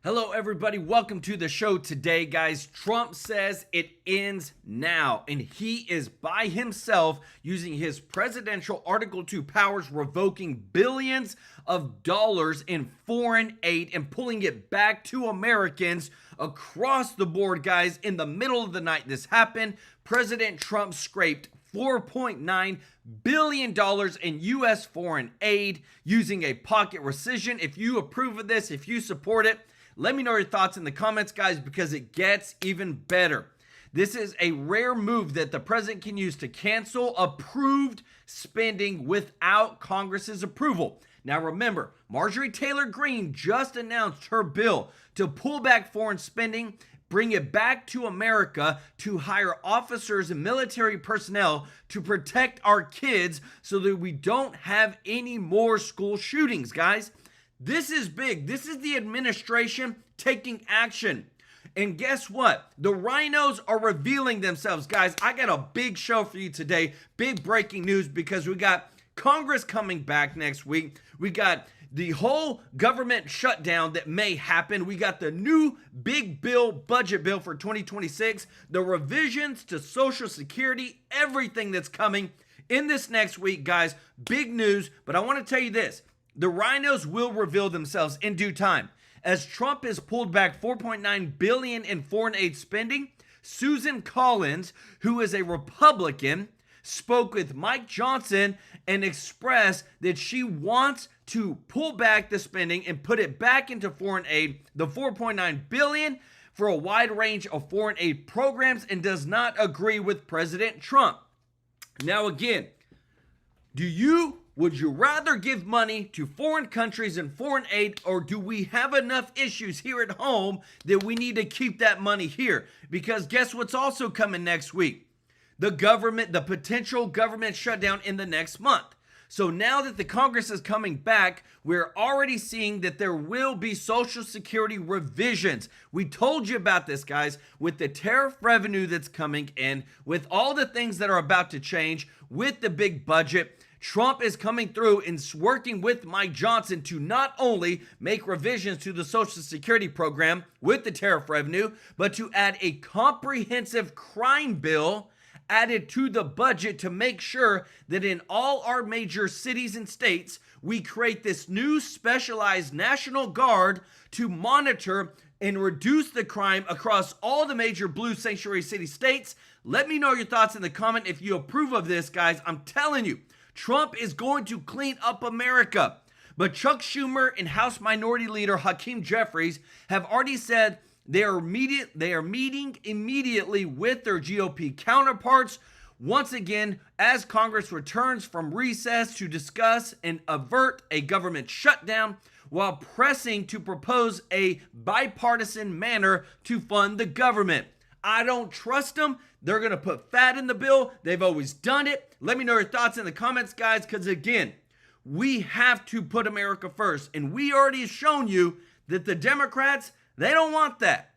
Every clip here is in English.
Hello, everybody. Welcome to the show today, guys. Trump says it ends now, and he is by himself using his presidential Article 2 powers, revoking billions of dollars in foreign aid and pulling it back to Americans across the board, guys. In the middle of the night, this happened. President Trump scraped $4.9 billion in U.S. foreign aid using a pocket rescission. If you approve of this, if you support it, let me know your thoughts in the comments, guys, because it gets even better. This is a rare move that the president can use to cancel approved spending without Congress's approval. Now remember, Marjorie Taylor Greene just announced her bill to pull back foreign spending, bring it back to America to hire officers and military personnel to protect our kids so that we don't have any more school shootings, guys. This is big. This is the administration taking action. And guess what? The rhinos are revealing themselves, guys. I got a big show for you today. Big breaking news because we got Congress coming back next week. We got the whole government shutdown that may happen. We got the new big budget bill for 2026, the revisions to Social Security, everything that's coming in this next week, guys. Big news, but I want to tell you this. The rhinos will reveal themselves in due time. As Trump has pulled back $4.9 billion in foreign aid spending, Susan Collins, who is a Republican, spoke with Mike Johnson and expressed that she wants to pull back the spending and put it back into foreign aid, the $4.9 billion for a wide range of foreign aid programs, and does not agree with President Trump. Now again, would you rather give money to foreign countries and foreign aid, or do we have enough issues here at home that we need to keep that money here? Because guess what's also coming next week? The potential government shutdown in the next month. So now that the Congress is coming back, we're already seeing that there will be Social Security revisions. We told you about this, guys, with the tariff revenue that's coming in, with all the things that are about to change, with the big budget. Trump is coming through and working with Mike Johnson to not only make revisions to the Social Security program with the tariff revenue, but to add a comprehensive crime bill added to the budget to make sure that in all our major cities and states, we create this new specialized National Guard to monitor and reduce the crime across all the major blue sanctuary city states. Let me know your thoughts in the comment if you approve of this, guys. I'm telling you, Trump is going to clean up America. But Chuck Schumer and House Minority Leader Hakeem Jeffries have already said they are meeting immediately with their GOP counterparts once again as Congress returns from recess to discuss and avert a government shutdown while pressing to propose a bipartisan manner to fund the government. I don't trust them. They're going to put fat in the bill. They've always done it. Let me know your thoughts in the comments, guys, because again, we have to put America first. And we already have shown you that the Democrats, they don't want that.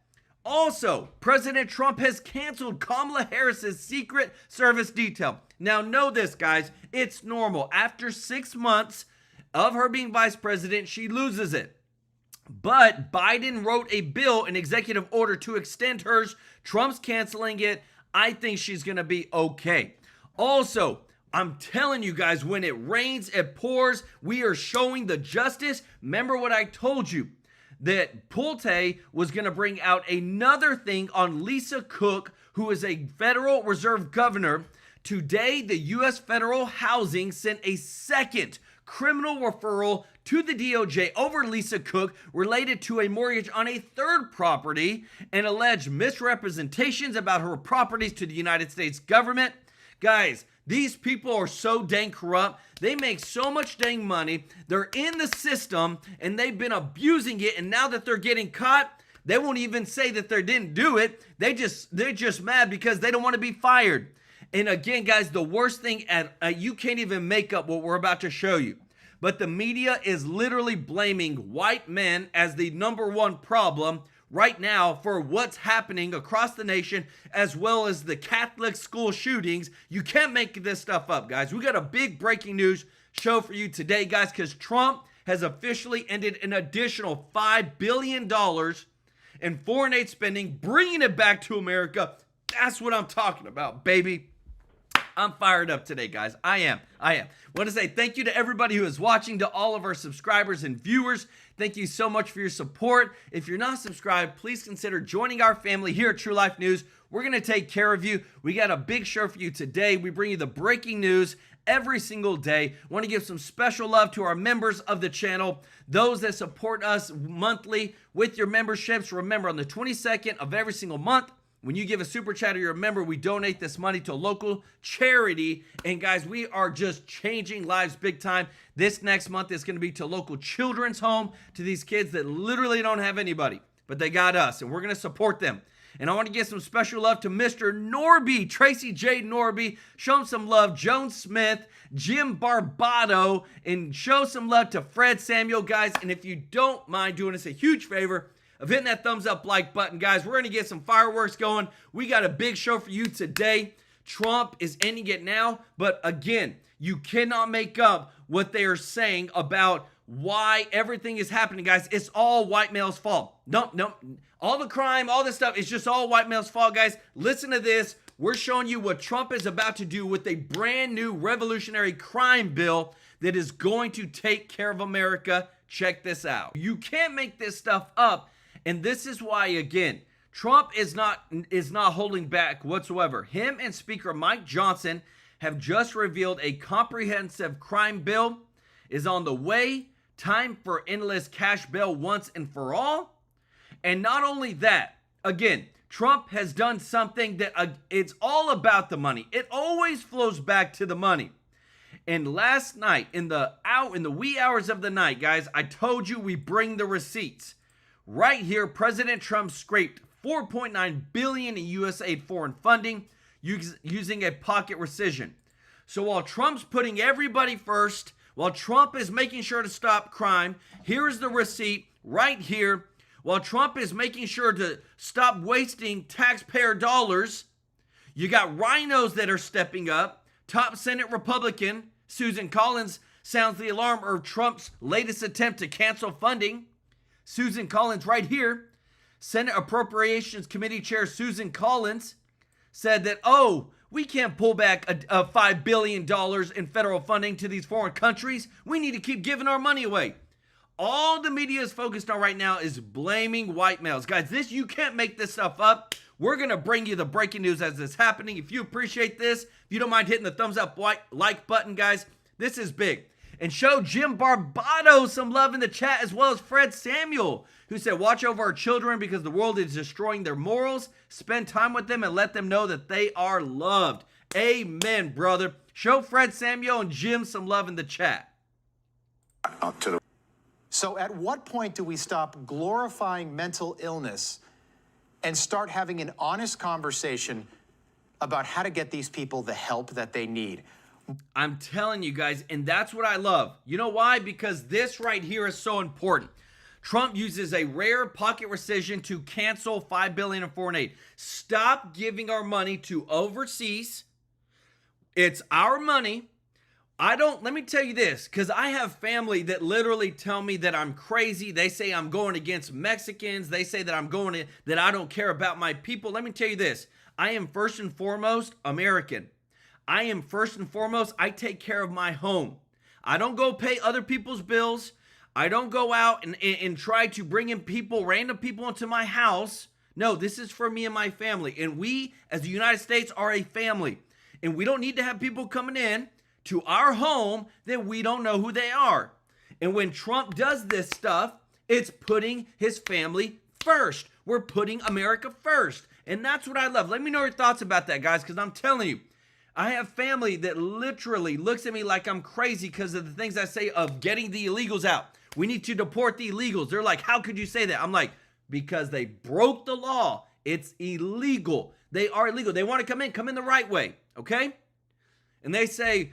Also, President Trump has canceled Kamala Harris's Secret Service detail. Now, know this, guys. It's normal. After 6 months of her being vice president, she loses it. But Biden wrote a bill, an executive order to extend hers. Trump's canceling it. I think she's going to be okay. Also, I'm telling you guys, when it rains, it pours. We are showing the justice. Remember what I told you, that Pulte was going to bring out another thing on Lisa Cook, who is a Federal Reserve governor. Today, the U.S. Federal Housing sent a second criminal referral to the DOJ over Lisa Cook related to a mortgage on a third property and alleged misrepresentations about her properties to the United States government. Guys, these people are so dang corrupt. They make so much dang money. They're in the system and they've been abusing it. And now that they're getting caught, they won't even say that they didn't do it. They're just mad because they don't want to be fired. And again, guys, the worst thing you can't even make up what we're about to show you. But the media is literally blaming white men as the number one problem right now for what's happening across the nation, as well as the Catholic school shootings. You can't make this stuff up, guys. We got a big breaking news show for you today, guys, because Trump has officially ended an additional $5 billion in foreign aid spending, bringing it back to America. That's what I'm talking about, baby. I'm fired up today, guys. I am. Want to say thank you to everybody who is watching, to all of our subscribers and viewers. Thank you so much for your support. If you're not subscribed, please consider joining our family here at True Life News. We're going to take care of you. We got a big show for you today. We bring you the breaking news every single day. Want to give some special love to our members of the channel, those that support us monthly with your memberships. Remember, on the 22nd of every single month, when you give a super chat or you're a member, we donate this money to a local charity. And guys, we are just changing lives big time. This next month is going to be to a local children's home, to these kids that literally don't have anybody, but they got us, and we're going to support them. And I want to give some special love to Mr. Norby, Tracy J. Norby. Show him some love. Joan Smith, Jim Barbado, and show some love to Fred Samuel, guys. And if you don't mind doing us a huge favor of hitting that thumbs up like button, guys, we're going to get some fireworks going. We got a big show for you today. Trump is ending it now, but again, you cannot make up what they are saying about why everything is happening, guys. It's all white male's fault. No, all the crime, all this stuff, it's just all white male's fault, guys. Listen to this. We're showing you what Trump is about to do with a brand new revolutionary crime bill that is going to take care of America. Check this out. You can't make this stuff up. And this is why, again, Trump is not holding back whatsoever. Him and Speaker Mike Johnson have just revealed a comprehensive crime bill is on the way. Time for endless cash bail once and for all. And not only that, again, Trump has done something that it's all about the money. It always flows back to the money. And last night, in the wee hours of the night, guys, I told you we bring the receipts. Right here, President Trump scraped $4.9 billion in USAID foreign funding using a pocket rescission. So while Trump's putting everybody first, while Trump is making sure to stop crime, here's the receipt right here. While Trump is making sure to stop wasting taxpayer dollars, you got rhinos that are stepping up. Top Senate Republican Susan Collins sounds the alarm of Trump's latest attempt to cancel funding. Susan Collins right here. Senate Appropriations Committee Chair Susan Collins said that, we can't pull back a $5 billion in federal funding to these foreign countries. We need to keep giving our money away. All the media is focused on right now is blaming white males. Guys, you can't make this stuff up. We're going to bring you the breaking news as it's happening. If you appreciate this, if you don't mind hitting the thumbs up like button, guys, this is big. And show Jim Barbado some love in the chat, as well as Fred Samuel, who said, watch over our children because the world is destroying their morals. Spend time with them and let them know that they are loved. Amen, brother. Show Fred Samuel and Jim some love in the chat. So at what point do we stop glorifying mental illness and start having an honest conversation about how to get these people the help that they need? I'm telling you guys, and that's what I love. You know why? Because this right here is so important. Trump uses a rare pocket rescission to cancel $5 billion in foreign aid. Stop giving our money to overseas. It's our money. Let me tell you this, because I have family that literally tell me that I'm crazy. They say I'm going against Mexicans. They say that that I don't care about my people. Let me tell you this. I am first and foremost American. I am first and foremost, I take care of my home. I don't go pay other people's bills. I don't go out and try to bring in random people into my house. No, this is for me and my family. And we, as the United States, are a family. And we don't need to have people coming in to our home that we don't know who they are. And when Trump does this stuff, it's putting his family first. We're putting America first. And that's what I love. Let me know your thoughts about that, guys, because I'm telling you, I have family that literally looks at me like I'm crazy because of the things I say of getting the illegals out. We need to deport the illegals. They're like, how could you say that? I'm like, because they broke the law. It's illegal. They are illegal. They want to come in the right way, okay? And they say,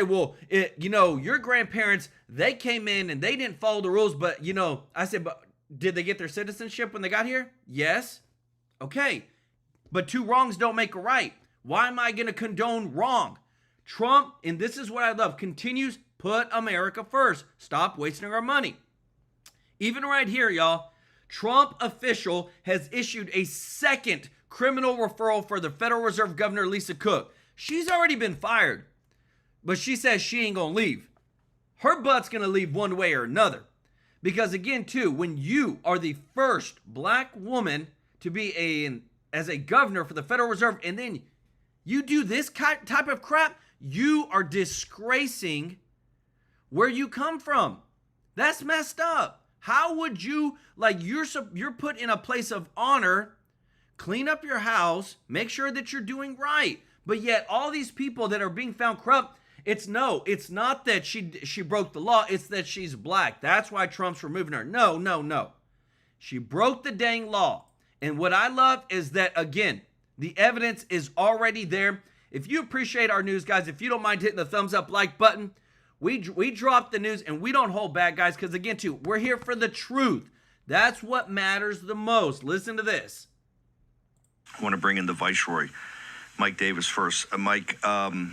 well, your grandparents, they came in and they didn't follow the rules, but, I said, but did they get their citizenship when they got here? Yes. Okay. But two wrongs don't make a right. Why am I going to condone wrong? Trump, and this is what I love, continues Put America first. Stop wasting our money. Even right here, y'all, Trump official has issued a second criminal referral for the Federal Reserve Governor Lisa Cook. She's already been fired, but she says she ain't gonna leave. Her butt's gonna leave one way or another. Because again, too, when you are the first black woman to be as a governor for the Federal Reserve, and then you do this type of crap, you are disgracing where you come from. That's messed up. How would you, like, you're put in a place of honor, clean up your house, make sure that you're doing right. But yet all these people that are being found corrupt, it's not that she broke the law, it's that she's black. That's why Trump's removing her. No. She broke the dang law. And what I love is that, again, the evidence is already there. If you appreciate our news, guys, if you don't mind hitting the thumbs up like button, we drop the news and we don't hold back, guys, because again, too, we're here for the truth. That's what matters the most. Listen to this. I want to bring in the Viceroy, Mike Davis, first. Mike, I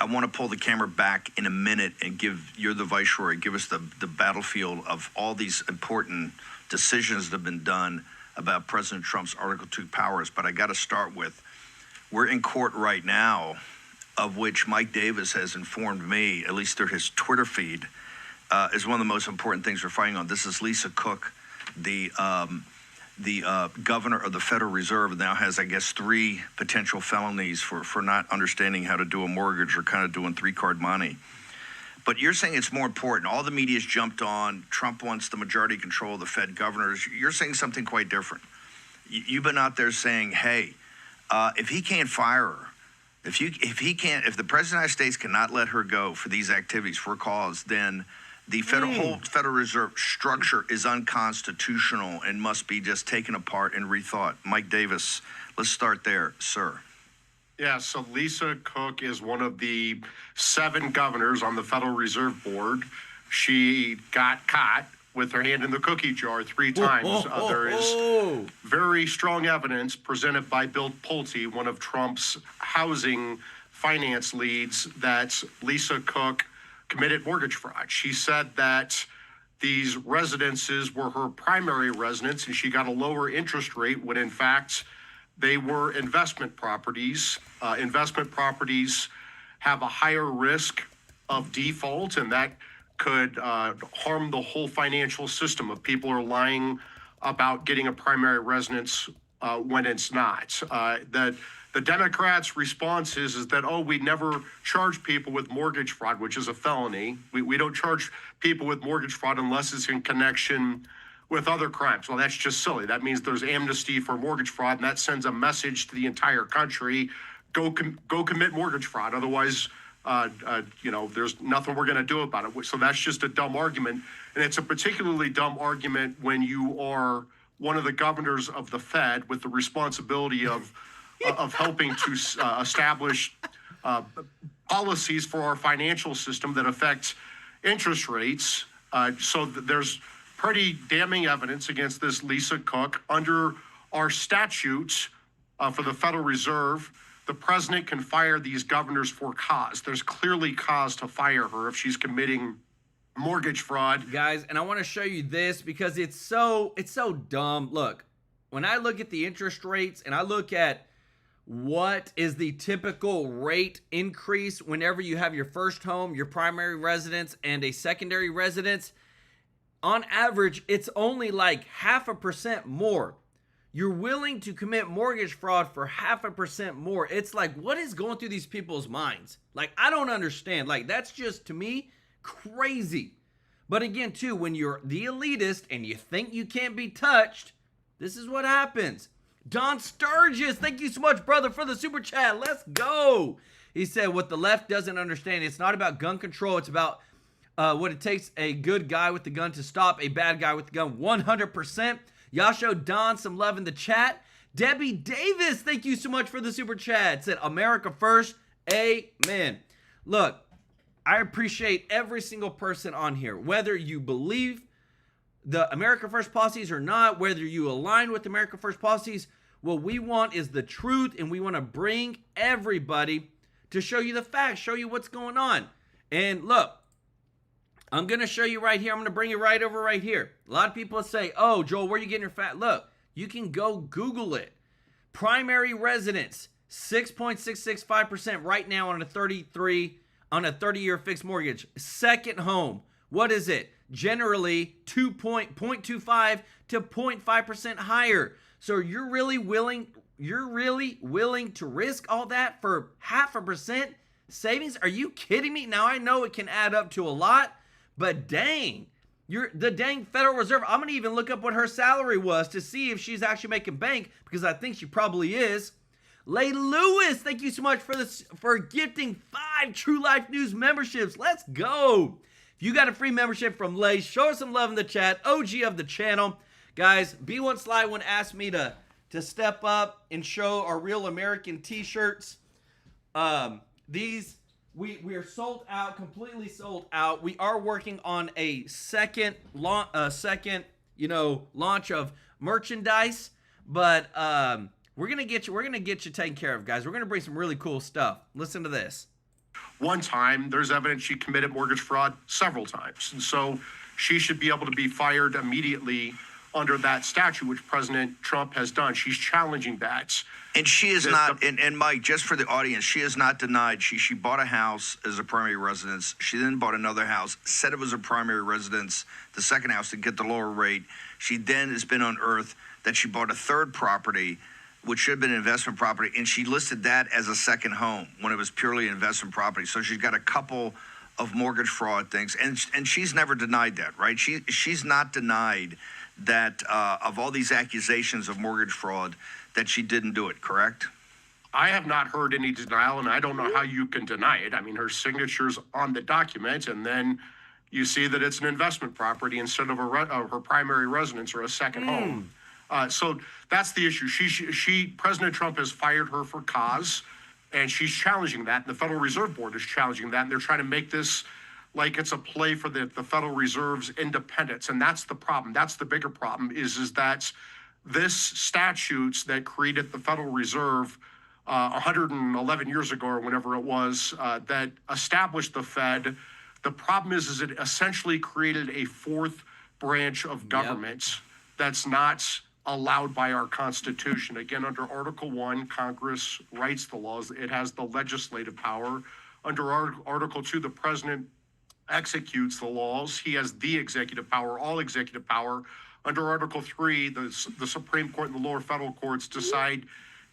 want to pull the camera back in a minute and you're the Viceroy, give us the battlefield of all these important decisions that have been done about President Trump's Article 2 powers. But I got to start with, we're in court right now, of which Mike Davis has informed me, at least through his Twitter feed, is one of the most important things we're fighting on. This is Lisa Cook, the governor of the Federal Reserve, now has, I guess, 3 potential felonies for not understanding how to do a mortgage or kind of doing 3-card money. But you're saying it's more important. All the media's jumped on. Trump wants the majority control of the Fed governors. You're saying something quite different. You've been out there saying, hey, if he can't fire her, if the President of the United States cannot let her go for these activities, for a cause, then the whole Federal Reserve structure is unconstitutional and must be just taken apart and rethought. Mike Davis, let's start there, sir. Yeah, so Lisa Cook is one of the 7 governors on the Federal Reserve Board. She got caught with her hand in the cookie jar 3 times. There is very strong evidence presented by Bill Pulte, one of Trump's housing finance leads, that Lisa Cook committed mortgage fraud. She said that these residences were her primary residence and she got a lower interest rate when in fact they were investment properties. Investment properties have a higher risk of default, and that could harm the whole financial system if people are lying about getting a primary residence when it's not. The Democrats' response is that, oh, we never charge people with mortgage fraud, which is a felony. We don't charge people with mortgage fraud unless it's in connection with other crimes. Well, that's just silly. That means there's amnesty for mortgage fraud, and that sends a message to the entire country: go commit mortgage fraud. Otherwise, there's nothing we're going to do about it. So that's just a dumb argument, and it's a particularly dumb argument when you are one of the governors of the Fed with the responsibility of helping to establish policies for our financial system that affect interest rates. So there's pretty damning evidence against this Lisa Cook. Under our statutes for the Federal Reserve, the president can fire these governors for cause. There's clearly cause to fire her if she's committing mortgage fraud. Guys, and I want to show you this because it's so dumb. Look, when I look at the interest rates and I look at what is the typical rate increase whenever you have your first home, your primary residence, and a secondary residence, on average, it's only like 0.5% more. You're willing to commit mortgage fraud for 0.5% more. It's like, what is going through these people's minds? Like, I don't understand. Like, that's just, to me, crazy. But again, too, when you're the elitist and you think you can't be touched, this is what happens. Don Sturgis, thank you so much, brother, for the super chat. Let's go. He said, what the left doesn't understand, it's not about gun control. It's about what it takes a good guy with the gun to stop a bad guy with the gun. 100%. Y'all show Don some love in the chat. Debbie Davis, thank you so much for the super chat. Said, America first. Amen. Look, I appreciate every single person on here, whether you believe the America First policies or not, whether you align with America First policies. What we want is the truth, and we want to bring everybody to show you the facts, show you what's going on. And look, I'm going to show you right here. I'm going to bring you right over right here. A lot of people say, oh, Joel, where are you getting your fat? Look, you can go Google it. Primary residence, 6.665% right now on a 30-year fixed mortgage. Second home, what is it? Generally 0.25 to 0.5% higher. So you're really willing to risk all that for 0.5% savings? Are you kidding me? Now I know it can add up to a lot, but dang, the dang Federal Reserve. I'm gonna even look up what her salary was to see if she's actually making bank, because I think she probably is. Lay Lewis, thank you so much for gifting 5 TrueLife News memberships. Let's go. If you got a free membership from Lay, show us some love in the chat. OG of the channel. Guys, B1 Sly one asked me to step up and show our Real American t-shirts. These we are sold out, completely sold out. We are working on a second launch of merchandise, but we're gonna get you taken care of, guys. We're gonna bring some really cool stuff. Listen to this. One time, there's evidence she committed mortgage fraud several times. And so she should be able to be fired immediately under that statute, which President Trump has done. She's challenging that. And she is not, and Mike, just for the audience, she is not denied. She bought a house as a primary residence. She then bought another house, said it was a primary residence, the second house, to get the lower rate. She then has been unearthed that she bought a third property, which should have been an investment property, and she listed that as a second home when it was purely an investment property. So she's got a couple of mortgage fraud things, and she's never denied that, right? She's not denied that of all these accusations of mortgage fraud, that she didn't do it, correct? I have not heard any denial, and I don't know how you can deny it. I mean, her signature's on the document, and then you see that it's an investment property instead of her primary residence or a second home. So that's the issue. President Trump has fired her for cause, and she's challenging that. And the Federal Reserve Board is challenging that, and they're trying to make this like it's a play for the Federal Reserve's independence. And that's the problem. That's the bigger problem is that this statutes that created the Federal Reserve 111 years ago or whenever it was, that established the Fed. The problem is it essentially created a fourth branch of government that's not allowed by our Constitution. Again, under Article 1, Congress writes the laws. It has the legislative power. Under Article 2, the president executes the laws. He has the executive power, all executive power. Under Article 3, the Supreme Court and the lower federal courts decide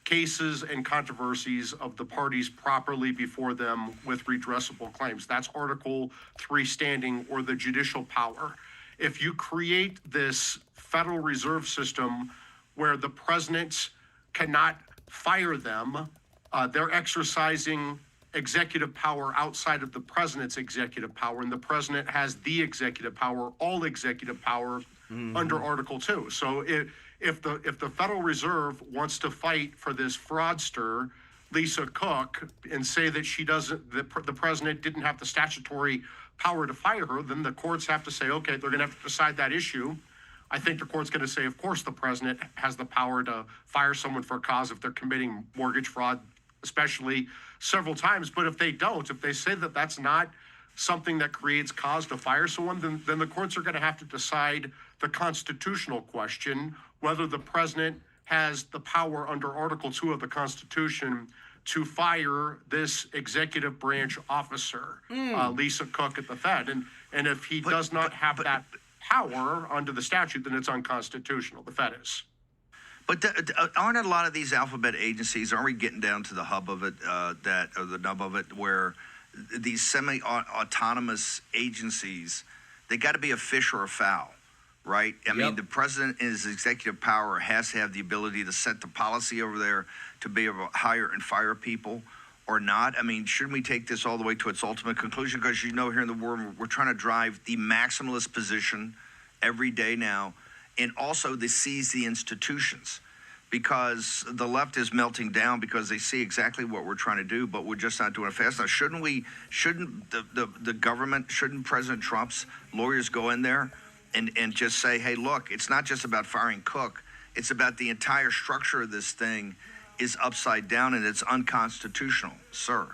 cases and controversies of the parties properly before them with redressable claims. That's Article 3 standing, or the judicial power. If you create this Federal Reserve System where the president cannot fire them, they're exercising executive power outside of the president's executive power, and the president has the executive power, all executive power, under Article 2. So if the Federal Reserve wants to fight for this fraudster, Lisa Cook, and say that the president didn't have the statutory power to fire her, then the courts have to say, okay, they're going to have to decide that issue. I think the court's going to say, of course, the president has the power to fire someone for a cause if they're committing mortgage fraud, especially several times. But if they don't, if they say that that's not something that creates cause to fire someone, then the courts are going to have to decide the constitutional question, whether the president has the power under Article 2 of the Constitution to fire this executive branch officer, Lisa Cook at the Fed. And if he does not have that power under the statute, then it's unconstitutional. The Fed is. But aren't a lot of these alphabet agencies, aren't we getting down to the hub of it, or the nub of it, where these semi-autonomous agencies, they got to be a fish or a fowl, right? I mean, the president in his executive power has to have the ability to set the policy over there to be able to hire and fire people or not. I mean, shouldn't we take this all the way to its ultimate conclusion? Because here in the world, we're trying to drive the maximalist position every day now, and also to seize the institutions, because the left is melting down because they see exactly what we're trying to do, but we're just not doing it fast enough. Shouldn't the government, shouldn't President Trump's lawyers go in there and just say, hey, look, it's not just about firing Cook, it's about the entire structure of this thing is upside down and it's unconstitutional, sir.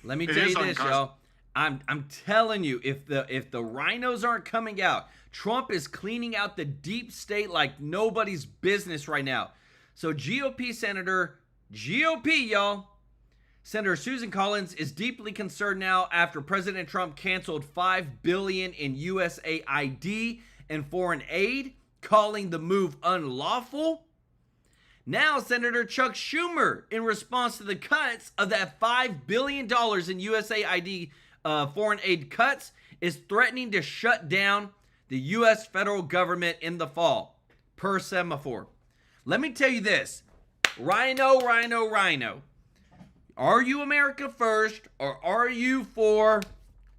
Let me tell you this, y'all. I'm telling you, if the rhinos aren't coming out, Trump is cleaning out the deep state like nobody's business right now. So GOP Senator, GOP, y'all, Senator Susan Collins is deeply concerned now after President Trump canceled $5 billion in USAID and foreign aid, calling the move unlawful. Now, Senator Chuck Schumer, in response to the cuts of that $5 billion in USAID foreign aid cuts, is threatening to shut down the U.S. federal government in the fall, per semaphore. Let me tell you this, Rhino. Are you America first, or are you for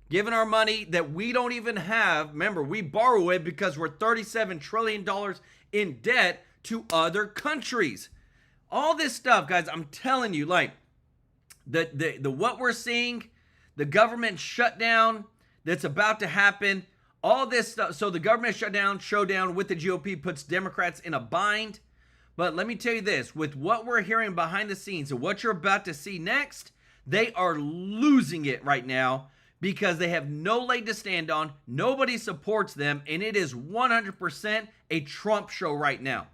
giving our money that we don't even have? Remember, we borrow it because we're $37 trillion in debt to other countries. All this stuff, guys, I'm telling you, like the what we're seeing, the government shutdown that's about to happen, all this stuff. So the government showdown with the GOP puts Democrats in a bind. But let me tell you this, with what we're hearing behind the scenes and what you're about to see next, they are losing it right now because they have no leg to stand on. Nobody supports them, and it is 100% a Trump show right now.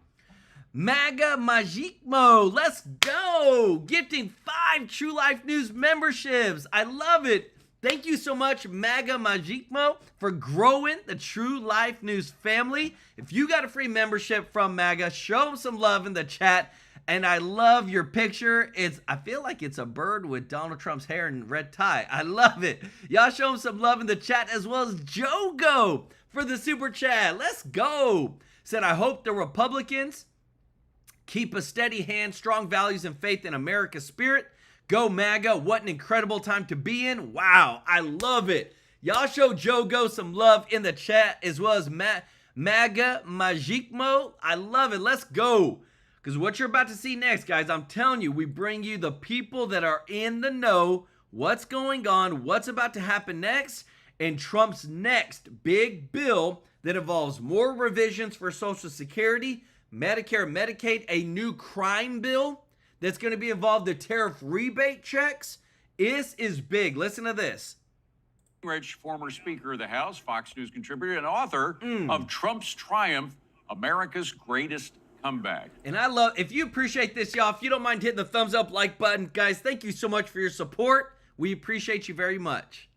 MAGA Magicmo, let's go! Gifting 5 TrueLife News memberships. I love it. Thank you so much, MAGA Magicmo, for growing the TrueLife News family. If you got a free membership from MAGA, show them some love in the chat. And I love your picture. I feel like it's a bird with Donald Trump's hair and red tie. I love it. Y'all show them some love in the chat, as well as Jogo for the super chat. Let's go. Said, I hope the Republicans keep a steady hand, strong values, and faith in America's spirit. Go MAGA. What an incredible time to be in. Wow, I love it. Y'all show Jogo some love in the chat, as well as MAGA Magicmo. I love it. Let's go. Because what you're about to see next, guys, I'm telling you, we bring you the people that are in the know, what's going on, what's about to happen next, and Trump's next big bill that involves more revisions for Social Security, Medicare, Medicaid, a new crime bill that's going to be involved in tariff rebate checks. This is big. Listen to this. Rich, former Speaker of the House, Fox News contributor, and author of Trump's Triumph, America's Greatest Comeback. And I love, if you appreciate this, y'all, if you don't mind hitting the thumbs up like button, guys, thank you so much for your support. We appreciate you very much.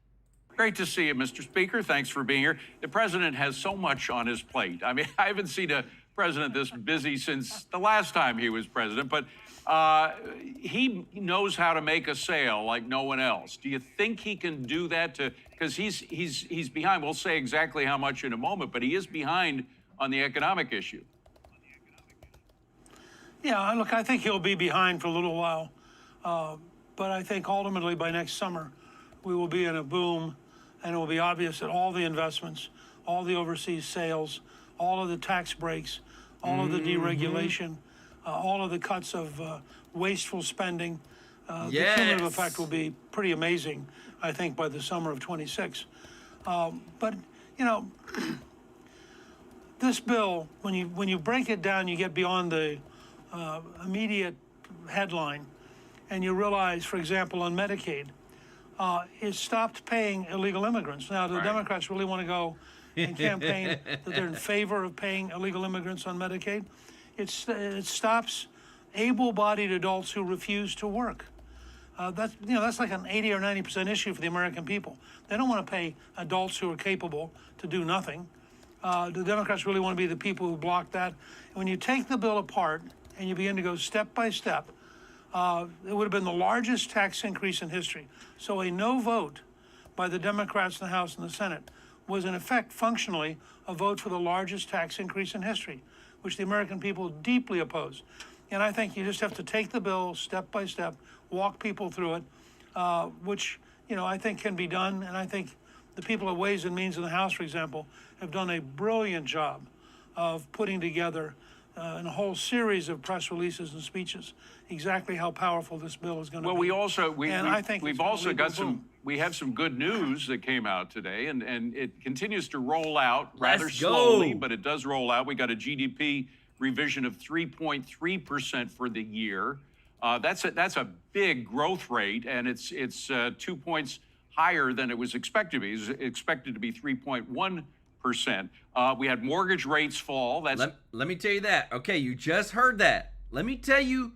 Great to see you, Mr. Speaker. Thanks for being here. The president has so much on his plate. I mean, I haven't seen a president this busy since the last time he was president, but he knows how to make a sale like no one else. Do you think he can do that? Because he's behind. We'll say exactly how much in a moment, but he is behind on the economic issue. Yeah, look, I think he'll be behind for a little while, but I think ultimately by next summer we will be in a boom, and it will be obvious that all the investments, all the overseas sales, all of the tax breaks, all of the deregulation, all of the cuts of wasteful spending, the cumulative effect will be pretty amazing, I think, by the summer of 26. But, you know, this bill, when you break it down, you get beyond the immediate headline, and you realize, for example, on Medicaid, it stopped paying illegal immigrants. Now, the Democrats really want to go and campaign that they're in favor of paying illegal immigrants on Medicaid. It stops able-bodied adults who refuse to work. That's like an 80 or 90% issue for the American people. They don't want to pay adults who are capable to do nothing. The Democrats really want to be the people who block that. And when you take the bill apart and you begin to go step by step, it would have been the largest tax increase in history. So a no vote by the Democrats in the House and the Senate was in effect functionally a vote for the largest tax increase in history, which the American people deeply oppose. And I think you just have to take the bill step by step, walk people through it, which, I think can be done. And I think the people at Ways and Means in the House, for example, have done a brilliant job of putting together in a whole series of press releases and speeches exactly how powerful this bill is going to be. Well, we have some good news that came out today, and it continues to roll out rather slowly, but it does roll out. We got a GDP revision of 3.3% for the year. That's a big growth rate, and it's 2 points higher than it was expected to be. It was expected to be 3.1%. We had mortgage rates fall. Let me tell you that. Okay, you just heard that. Let me tell you,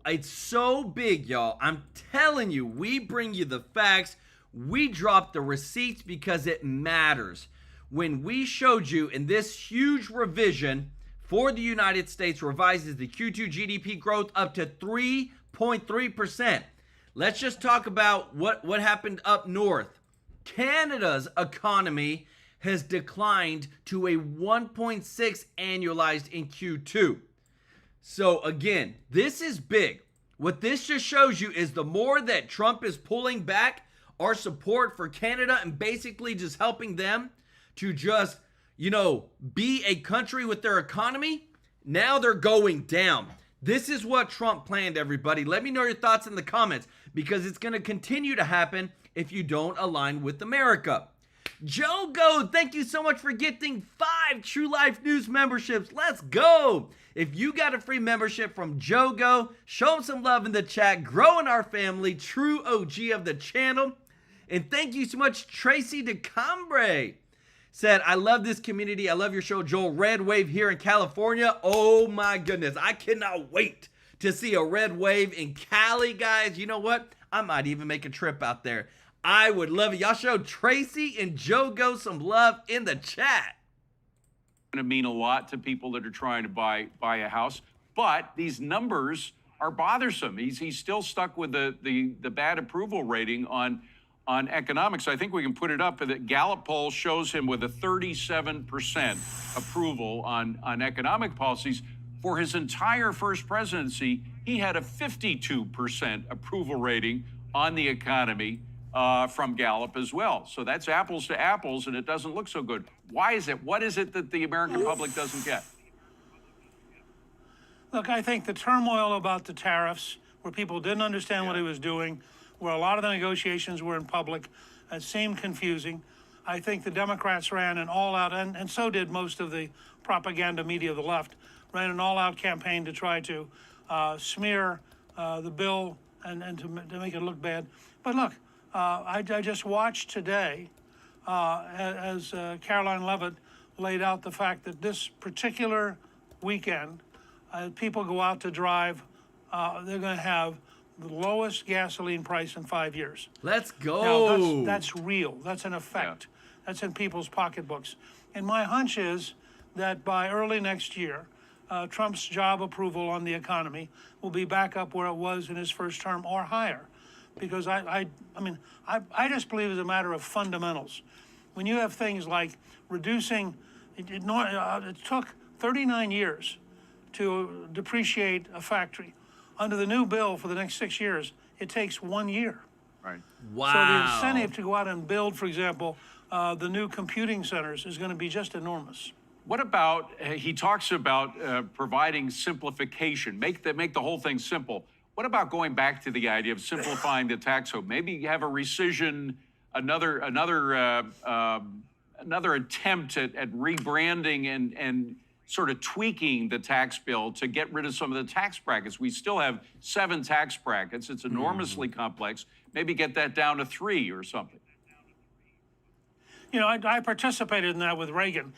it's so big, y'all. I'm telling you, we bring you the facts. We drop the receipts because it matters. When we showed you in this huge revision for the United States revises the Q2 GDP growth up to 3.3%. Let's just talk about what happened up north. Canada's economy has declined to a 1.6 annualized in Q2. So again, this is big. What this just shows you is the more that Trump is pulling back our support for Canada and basically just helping them to just, be a country with their economy, now they're going down. This is what Trump planned, everybody. Let me know your thoughts in the comments because it's going to continue to happen if you don't align with America. Joe Go, thank you so much for gifting 5 TrueLife News memberships. Let's go. If you got a free membership from Joe Go, show him some love in the chat. Growing our family, true OG of the channel. And thank you so much, Tracy DeCambre. Said, I love this community. I love your show, Joel. Red wave here in California. Oh my goodness. I cannot wait to see a red wave in Cali, guys. You know what? I might even make a trip out there. I would love it. Y'all show Tracy and Joe Go some love in the chat. Going to mean a lot to people that are trying to buy a house. But these numbers are bothersome. He's still stuck with the bad approval rating on economics. I think we can put it up. The Gallup poll shows him with a 37% approval on economic policies. For his entire first presidency, he had a 52% approval rating on the economy from Gallup as well. So that's apples to apples, and it doesn't look so good. Why is it? What is it that the American public doesn't get? Look, I think the turmoil about the tariffs, where people didn't understand what he was doing, where a lot of the negotiations were in public, seemed confusing. I think the Democrats ran an all-out, and so did most of the propaganda media of the left, ran an all-out campaign to try to smear the bill and to make it look bad. But look, I just watched today as Caroline Levitt laid out the fact that this particular weekend, people go out to drive, they're going to have the lowest gasoline price in 5 years. Let's go. Now, that's real. That's an effect. Yeah. That's in people's pocketbooks. And my hunch is that by early next year, Trump's job approval on the economy will be back up where it was in his first term or higher. Because I just believe it's a matter of fundamentals. When you have things like reducing, it took 39 years to depreciate a factory. Under the new bill for the next 6 years, it takes 1 year. Right. Wow. So the incentive to go out and build, for example, the new computing centers is going to be just enormous. What about, he talks about providing simplification, make the whole thing simple. What about going back to the idea of simplifying the tax code? Maybe you have a rescission, another attempt at rebranding and sort of tweaking the tax bill to get rid of some of the tax brackets. We still have 7 tax brackets. It's enormously complex. Maybe get that down to 3 or something. You know, I participated in that with Reagan.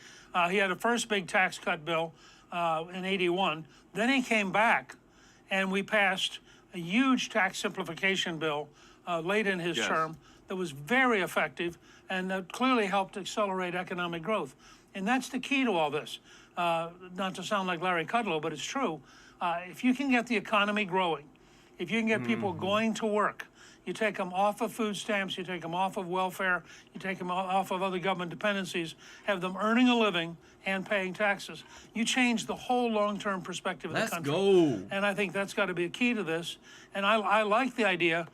He had a first big tax cut bill in '81. Then he came back, and we passed a huge tax simplification bill late in his term that was very effective and that clearly helped accelerate economic growth. And that's the key to all this. Not to sound like Larry Kudlow, but it's true. If you can get the economy growing, if you can get people going to work, you take them off of food stamps, you take them off of welfare, you take them off of other government dependencies, have them earning a living and paying taxes. You change the whole long-term perspective of the country. Let's go. And I think that's got to be a key to this. And I like the idea,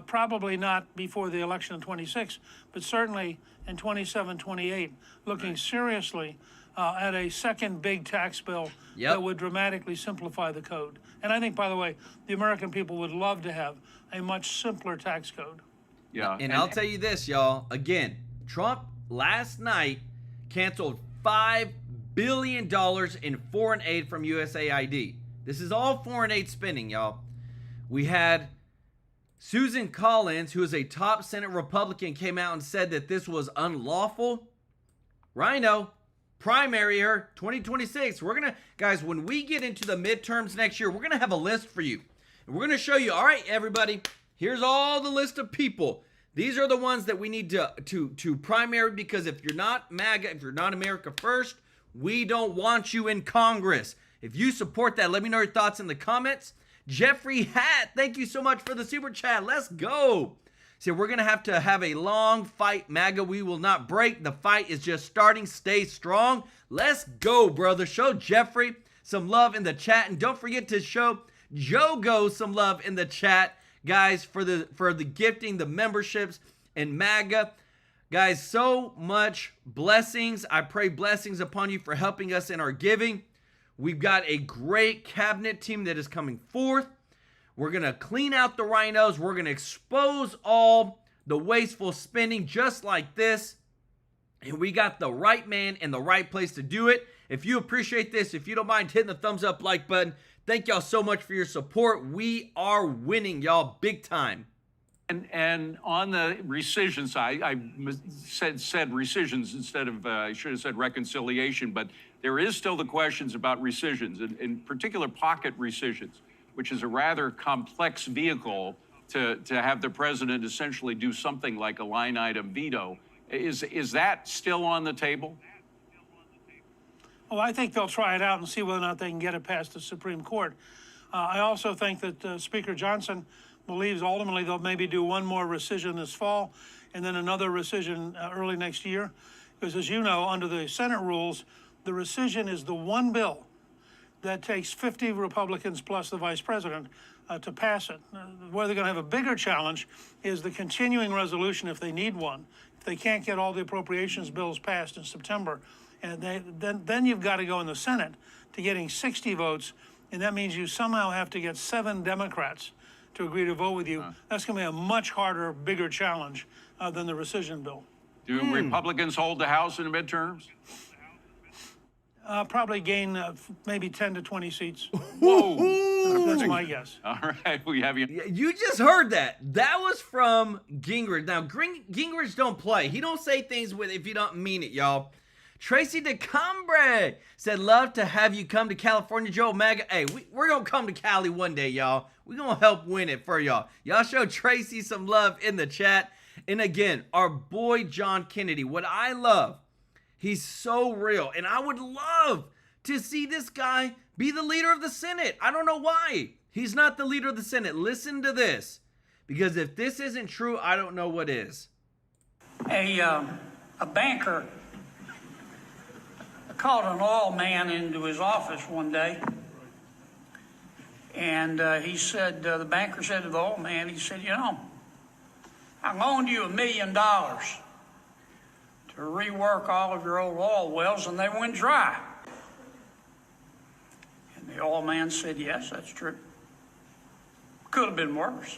probably not before the election in 26, but certainly in 27, 28, looking seriously at a second big tax bill that would dramatically simplify the code. And I think, by the way, the American people would love to have a much simpler tax code. Yeah. And I'll tell you this, y'all. Again, Trump last night canceled $5 billion in foreign aid from USAID. This is all foreign aid spending, y'all. We had Susan Collins, who is a top Senate Republican, came out and said that this was unlawful. Rhino, primary her 2026. We're going to, guys, when we get into the midterms next year, we're going to have a list for you. And we're going to show you, all right, everybody, here's all the list of people. These are the ones that we need to primary, because if you're not MAGA, if you're not America First, we don't want you in Congress. If you support that, let me know your thoughts in the comments. Jeffrey Hatt, thank you so much for the super chat. Let's go. See, we're going to have a long fight, MAGA. We will not break. The fight is just starting. Stay strong. Let's go, brother. Show Jeffrey some love in the chat. And don't forget to show Jogo some love in the chat, guys, for the gifting, the memberships, and MAGA. Guys, so much blessings. I pray blessings upon you for helping us in our giving. We've got a great cabinet team that is coming forth. We're going to clean out the rhinos. We're going to expose all the wasteful spending just like this. And we got the right man in the right place to do it. If you appreciate this, if you don't mind hitting the thumbs up like button, thank y'all so much for your support. We are winning, y'all, big time. And on the rescission side, I said rescissions instead of, I should have said reconciliation, but there is still the questions about rescissions, in particular pocket rescissions, which is a rather complex vehicle to have the president essentially do something like a line item veto. Is that still on the table? Well, I think they'll try it out and see whether or not they can get it past the Supreme Court. I also think that Speaker Johnson believes ultimately they'll maybe do one more rescission this fall and then another rescission early next year. Because as you know, under the Senate rules, the rescission is the one bill that takes 50 Republicans plus the vice president to pass it. Where they're going to have a bigger challenge is the continuing resolution if they need one. If they can't get all the appropriations bills passed in September, and then you've got to go in the Senate to getting 60 votes, and that means you somehow have to get 7 Democrats to agree to vote with you. That's going to be a much harder, bigger challenge than the rescission bill. Do Republicans hold the House in the midterms? Probably gain maybe 10 to 20 seats. Whoa! That's my guess. All right, we have you. You just heard that. That was from Gingrich. Now, Gingrich don't play. He don't say things with if you don't mean it, y'all. Tracy DeCombre said, love to have you come to California, Joe MAGA. Hey, we're going to come to Cali one day, y'all. We're going to help win it for y'all. Y'all show Tracy some love in the chat. And again, our boy John Kennedy, what I love, he's so real. And I would love to see this guy be the leader of the Senate. I don't know why he's not the leader of the Senate. Listen to this. Because if this isn't true, I don't know what is. A banker called an oil man into his office one day, and he said, the banker said to the oil man, he said, you know, I loaned you $1 million to rework all of your old oil wells and they went dry. And the oil man said, yes, that's true. Could have been worse.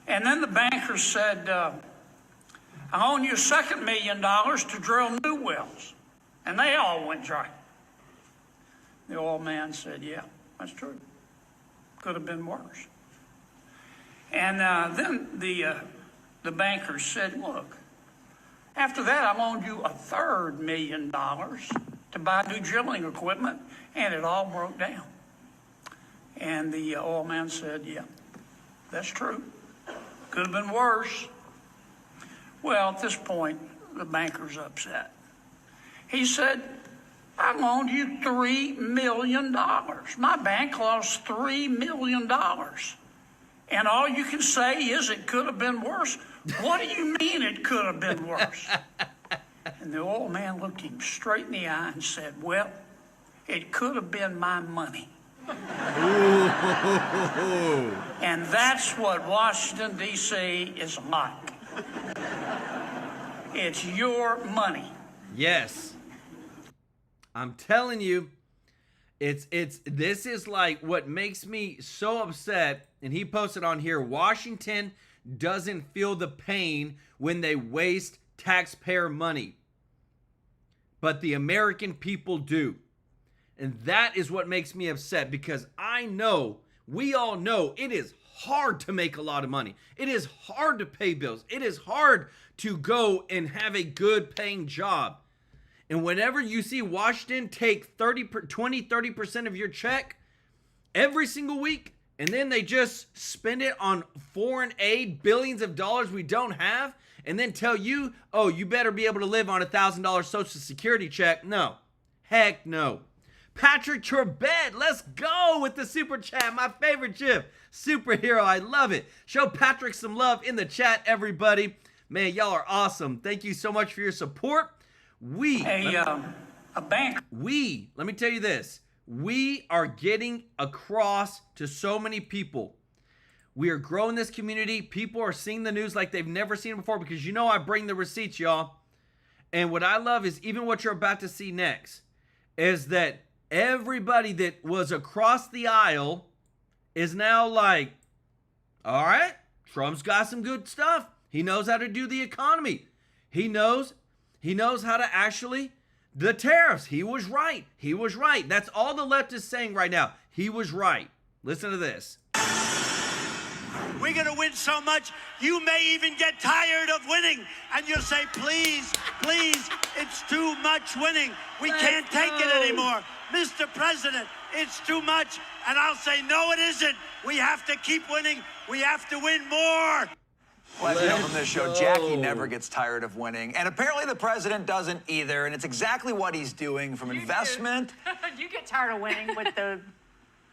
And then the banker said, I loan you a second $1 million to drill new wells. And they all went dry. The old man said, yeah, that's true. Could have been worse. And then the banker said, look, after that, I loaned you a third $1 million to buy new drilling equipment, and it all broke down. And the oil man said, yeah, that's true. Could have been worse. Well, at this point, the banker's upset. He said, I loaned you $3 million. My bank lost $3 million. And all you can say is it could have been worse. What do you mean it could have been worse? And the old man looked him straight in the eye and said, well, it could have been my money. And that's what Washington, D.C. is like. It's your money. Yes. I'm telling you, this is like what makes me so upset. And he posted on here, Washington doesn't feel the pain when they waste taxpayer money, but the American people do. And that is what makes me upset, because I know, we all know, it is hard to make a lot of money. It is hard to pay bills. It is hard to go and have a good paying job. And whenever you see Washington take 30% of your check every single week, and then they just spend it on foreign aid, billions of dollars we don't have, and then tell you, oh, you better be able to live on a $1,000 Social Security check. No. Heck no. Patrick Turbed, let's go with the super chat. My favorite GIF. Superhero, I love it. Show Patrick some love in the chat, everybody. Man, y'all are awesome. Thank you so much for your support. Let me tell you this. We are getting across to so many people. We are growing this community. People are seeing the news like they've never seen it before because you know I bring the receipts, y'all. And what I love is even what you're about to see next is that everybody that was across the aisle is now like, all right, Trump's got some good stuff. He knows how to do the economy. He knows how to actually, the tariffs. He was right. He was right. That's all the left is saying right now. He was right. Listen to this. We're going to win so much, you may even get tired of winning. And you'll say, please, please, it's too much winning. We can't take it anymore. Mr. President, it's too much. And I'll say, no, it isn't. We have to keep winning. We have to win more. Well, as you know from this show, Jackie never gets tired of winning. And apparently the president doesn't either. And it's exactly what he's doing from investment. You get tired of winning with the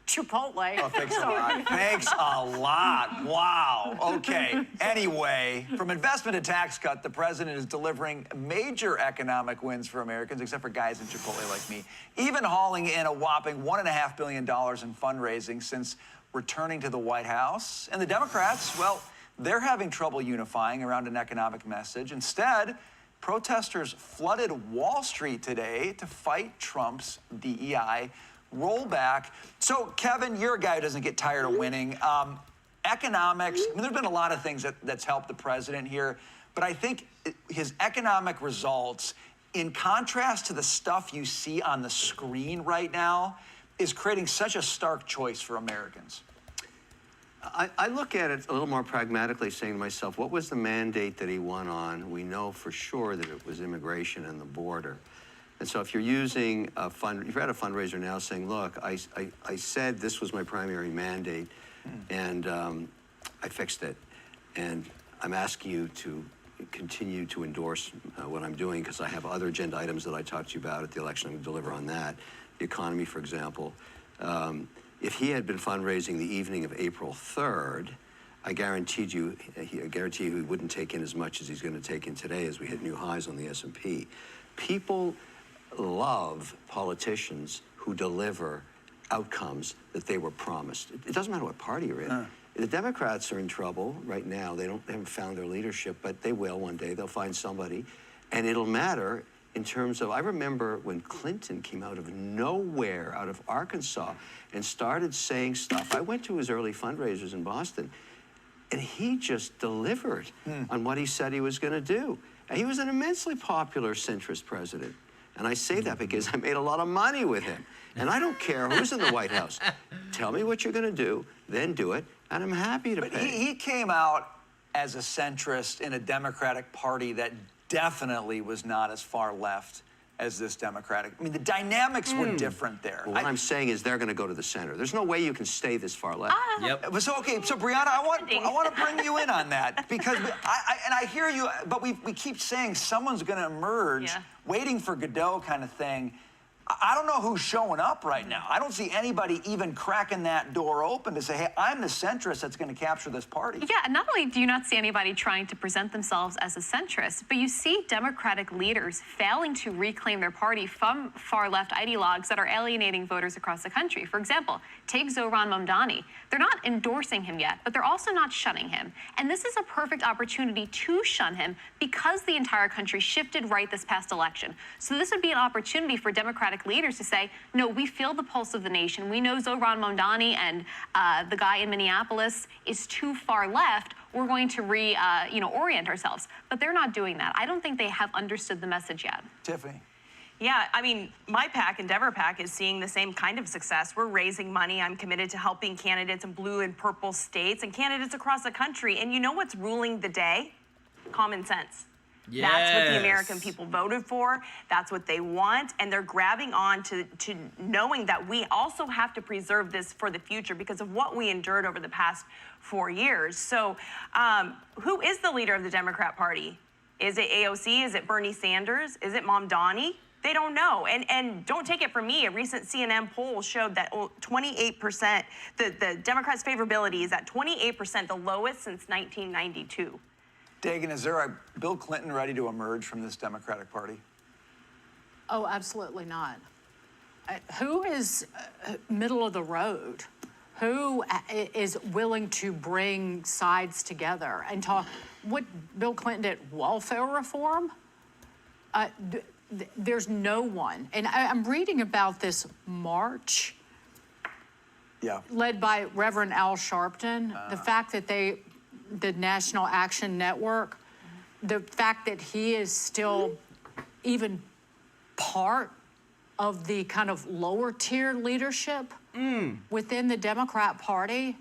Chipotle. Oh, thanks a lot. Thanks a lot. Wow. Okay. Anyway, from investment to tax cut, the president is delivering major economic wins for Americans, except for guys in Chipotle like me. Even hauling in a whopping $1.5 billion in fundraising since returning to the White House. And the Democrats, well, they're having trouble unifying around an economic message. Instead, protesters flooded Wall Street today to fight Trump's DEI rollback. So, Kevin, you're a guy who doesn't get tired of winning. Economics, I mean, there's been a lot of things that's helped the president here, but I think his economic results, in contrast to the stuff you see on the screen right now, is creating such a stark choice for Americans. I look at it a little more pragmatically, saying to myself, what was the mandate that he won on? We know for sure that it was immigration and the border. And so if you're using if you're at a fundraiser now saying, look, I said this was my primary mandate, and I fixed it, and I'm asking you to continue to endorse what I'm doing because I have other agenda items that I talked to you about at the election. I'm going to deliver on that. The economy, for example. If he had been fundraising the evening of April 3rd, I guarantee you he wouldn't take in as much as he's going to take in today as we hit new highs on the S&P. People love politicians who deliver outcomes that they were promised. It doesn't matter what party you're in. The Democrats are in trouble right now. They haven't found their leadership, but they will one day. They'll find somebody, and it'll matter in terms of, I remember when Clinton came out of nowhere, out of Arkansas, and started saying stuff. I went to his early fundraisers in Boston, and he just delivered on what he said he was going to do. And he was an immensely popular centrist president. And I say that because I made a lot of money with him. And I don't care who's in the White House. Tell me what you're going to do, then do it, and I'm happy to pay. He came out as a centrist in a Democratic Party that definitely was not as far left as this Democratic. I mean, the dynamics were different there. Well, what I'm saying is they're going to go to the center. There's no way you can stay this far left. Yep. So, okay, so Brianna, I want to bring you in on that because I hear you, but we keep saying someone's going to emerge, waiting for Godot kind of thing. I don't know who's showing up right now. I don't see anybody even cracking that door open to say, hey, I'm the centrist that's going to capture this party. Yeah, and not only do you not see anybody trying to present themselves as a centrist, but you see Democratic leaders failing to reclaim their party from far-left ideologues that are alienating voters across the country. For example, take Zohran Mamdani. They're not endorsing him yet, but they're also not shunning him. And this is a perfect opportunity to shun him because the entire country shifted right this past election. So this would be an opportunity for Democratic leaders to say, no, we feel the pulse of the nation. We know Zohran Mamdani and the guy in Minneapolis is too far left. We're going to orient ourselves. But they're not doing that. I don't think they have understood the message yet. Tiffany. Yeah, I mean, my PAC, Endeavor PAC, is seeing the same kind of success. We're raising money. I'm committed to helping candidates in blue and purple states and candidates across the country. And you know what's ruling the day? Common sense. Yes. That's what the American people voted for. That's what they want. And they're grabbing on to knowing that we also have to preserve this for the future because of what we endured over the past 4 years. So who is the leader of the Democrat Party? Is it AOC? Is it Bernie Sanders? Is it Mom Donnie? They don't know. And don't take it from me. A recent CNN poll showed that 28%, the Democrats' favorability is at 28%, the lowest since 1992. Dagan, is there a Bill Clinton ready to emerge from this Democratic Party? Oh, absolutely not. Who is middle of the road? Who is willing to bring sides together and talk? What Bill Clinton did, welfare reform? There's no one. And I'm reading about this march led by Reverend Al Sharpton. The fact that the National Action Network, the fact that he is still even part of the kind of lower tier leadership within the Democrat Party.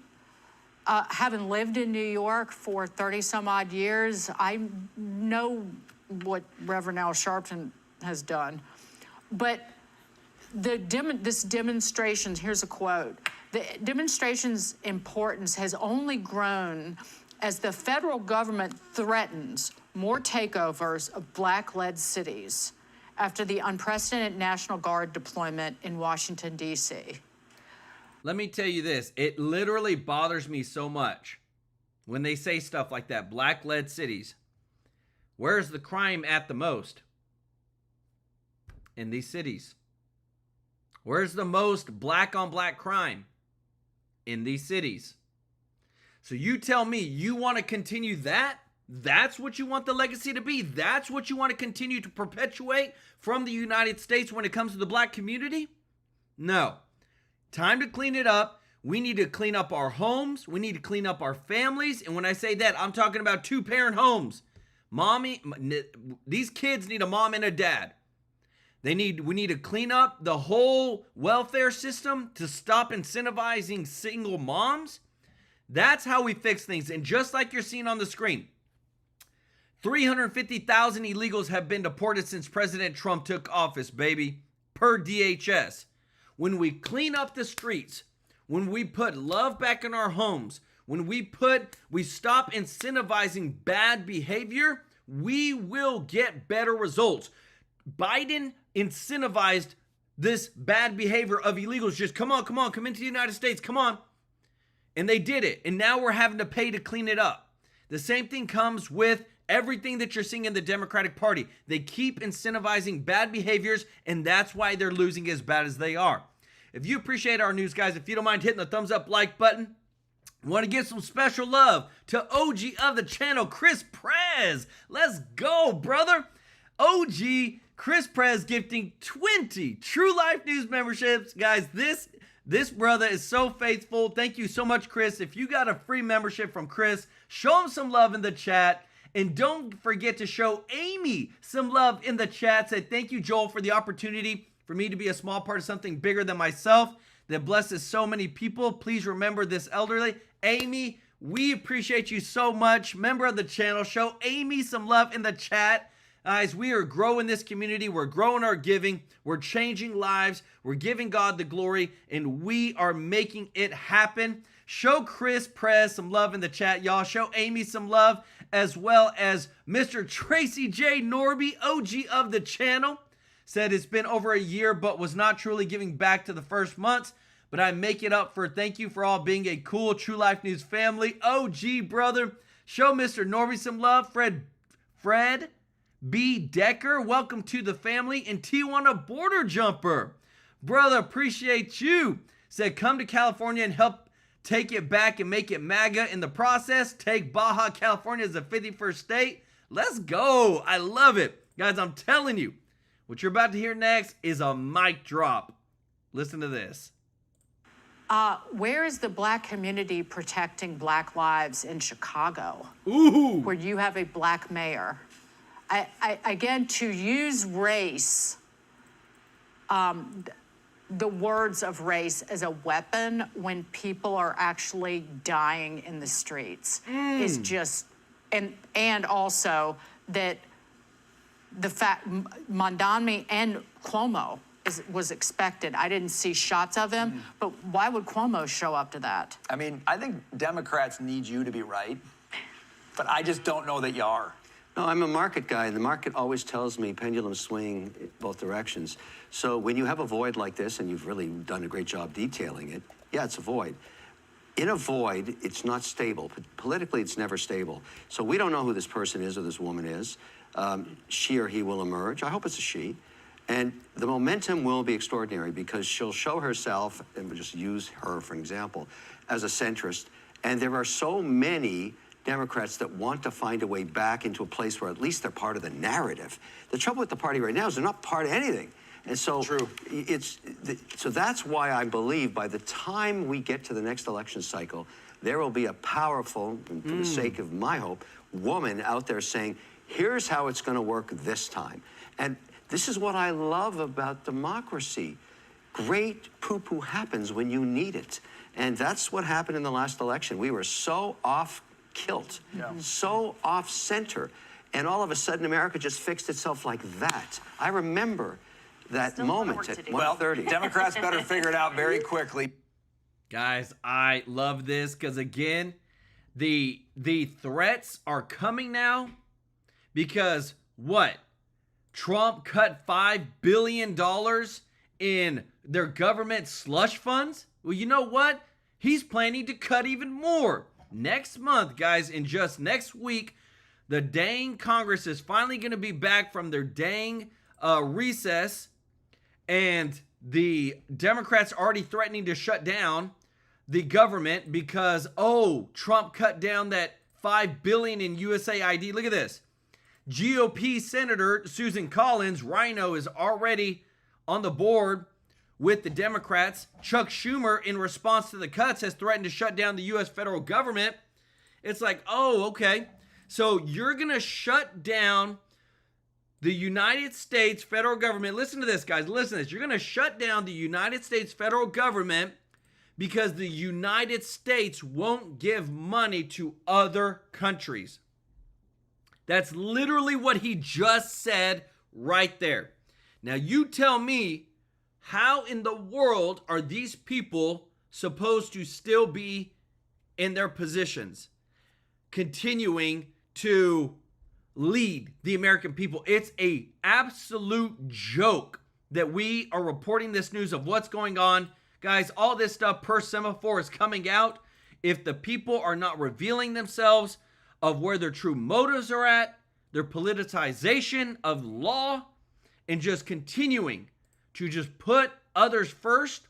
Having lived in New York for 30 some odd years, I know what Reverend Al Sharpton has done. But this demonstration, here's a quote, the demonstration's importance has only grown as the federal government threatens more takeovers of black-led cities after the unprecedented National Guard deployment in Washington, D.C. Let me tell you this, it literally bothers me so much when they say stuff like that, black-led cities. Where's the crime at the most? In these cities. Where's the most black-on-black crime? In these cities. So you tell me you want to continue that? That's what you want the legacy to be? That's what you want to continue to perpetuate from the United States when it comes to the black community? No. Time to clean it up. We need to clean up our homes. We need to clean up our families. And when I say that, I'm talking about 2-parent homes. These kids need a mom and a dad. We need to clean up the whole welfare system to stop incentivizing single moms. That's how we fix things. And just like you're seeing on the screen, 350,000 illegals have been deported since President Trump took office, baby, per DHS. When we clean up the streets, when we put love back in our homes, when we stop incentivizing bad behavior, we will get better results. Biden incentivized this bad behavior of illegals. Just come into the United States, come on. And they did it. And now we're having to pay to clean it up. The same thing comes with everything that you're seeing in the Democratic Party. They keep incentivizing bad behaviors, and that's why they're losing as bad as they are. If you appreciate our news, guys, if you don't mind hitting the thumbs up like button, I want to give some special love to OG of the channel, Chris Prez. Let's go, brother. OG Chris Prez gifting 20 TrueLife News memberships. Guys, this brother is so faithful. Thank you so much, Chris. If you got a free membership from Chris, show him some love in the chat. And don't forget to show Amy some love in the chat. Say thank you, Joel, for the opportunity for me to be a small part of something bigger than myself that blesses so many people. Please remember this elderly. Amy, we appreciate you so much. Member of the channel, show Amy some love in the chat. Guys, we are growing this community. We're growing our giving. We're changing lives. We're giving God the glory, and we are making it happen. Show Chris Prez some love in the chat, y'all. Show Amy some love, as well as Mr. Tracy J. Norby, OG of the channel. Said it's been over a year, but was not truly giving back to the first months. But I make it up for thank you for all being a cool TrueLife News family. OG, brother. Show Mr. Norby some love. Fred B. Decker, welcome to the family. And Tijuana Border Jumper, brother, appreciate you. Said come to California and help take it back and make it MAGA in the process. Take Baja California as the 51st state. Let's go. I love it. Guys, I'm telling you, what you're about to hear next is a mic drop. Listen to this. Where is the black community protecting black lives in Chicago? Ooh. Where you have a black mayor. Again, to use race the words of race as a weapon when people are actually dying in the streets is just, and also that the fact Mondami and Cuomo was expected. I didn't see shots of him, but why would Cuomo show up to that? I mean, I think Democrats need you to be right, but I just don't know that you are. No, I'm a market guy, and the market always tells me pendulum swing both directions. So when you have a void like this, and you've really done a great job detailing it, yeah, it's a void. In a void, it's not stable. Politically, it's never stable. So we don't know who this person is or this woman is. She or he will emerge. I hope it's a she. And the momentum will be extraordinary because she'll show herself, and we'll just use her for an example, as a centrist. And there are so many Democrats that want to find a way back into a place where at least they're part of the narrative. The trouble with the party right now is they're not part of anything. And so so that's why I believe by the time we get to the next election cycle, there will be a powerful, and for the sake of my hope, woman out there saying, here's how it's going to work this time. And this is what I love about democracy. Great poo-poo happens when you need it. And that's what happened in the last election. We were so off kilt, so off center, and all of a sudden America just fixed itself like that. I remember that moment at 1:30. Well, Democrats better figure it out very quickly. Guys, I love this because again, the threats are coming now because what? Trump cut $5 billion in their government slush funds? Well, you know what? He's planning to cut even more. Next month, guys, in just next week, the dang Congress is finally going to be back from their dang recess, and the Democrats are already threatening to shut down the government because, oh, Trump cut down that $5 billion in USAID. Look at this. GOP Senator Susan Collins, Rhino, is already on the board with the Democrats. Chuck Schumer, in response to the cuts, has threatened to shut down the U.S. federal government. It's like, oh, okay. So you're going to shut down the United States federal government. Listen to this, guys. Listen to this. You're going to shut down the United States federal government because the United States won't give money to other countries. That's literally what he just said right there. Now, you tell me, how in the world are these people supposed to still be in their positions, continuing to lead the American people? It's an absolute joke that we are reporting this news of what's going on. Guys, all this stuff per semaphore is coming out. If the people are not revealing themselves of where their true motives are at, their politicization of law, and just continuing to just put others first,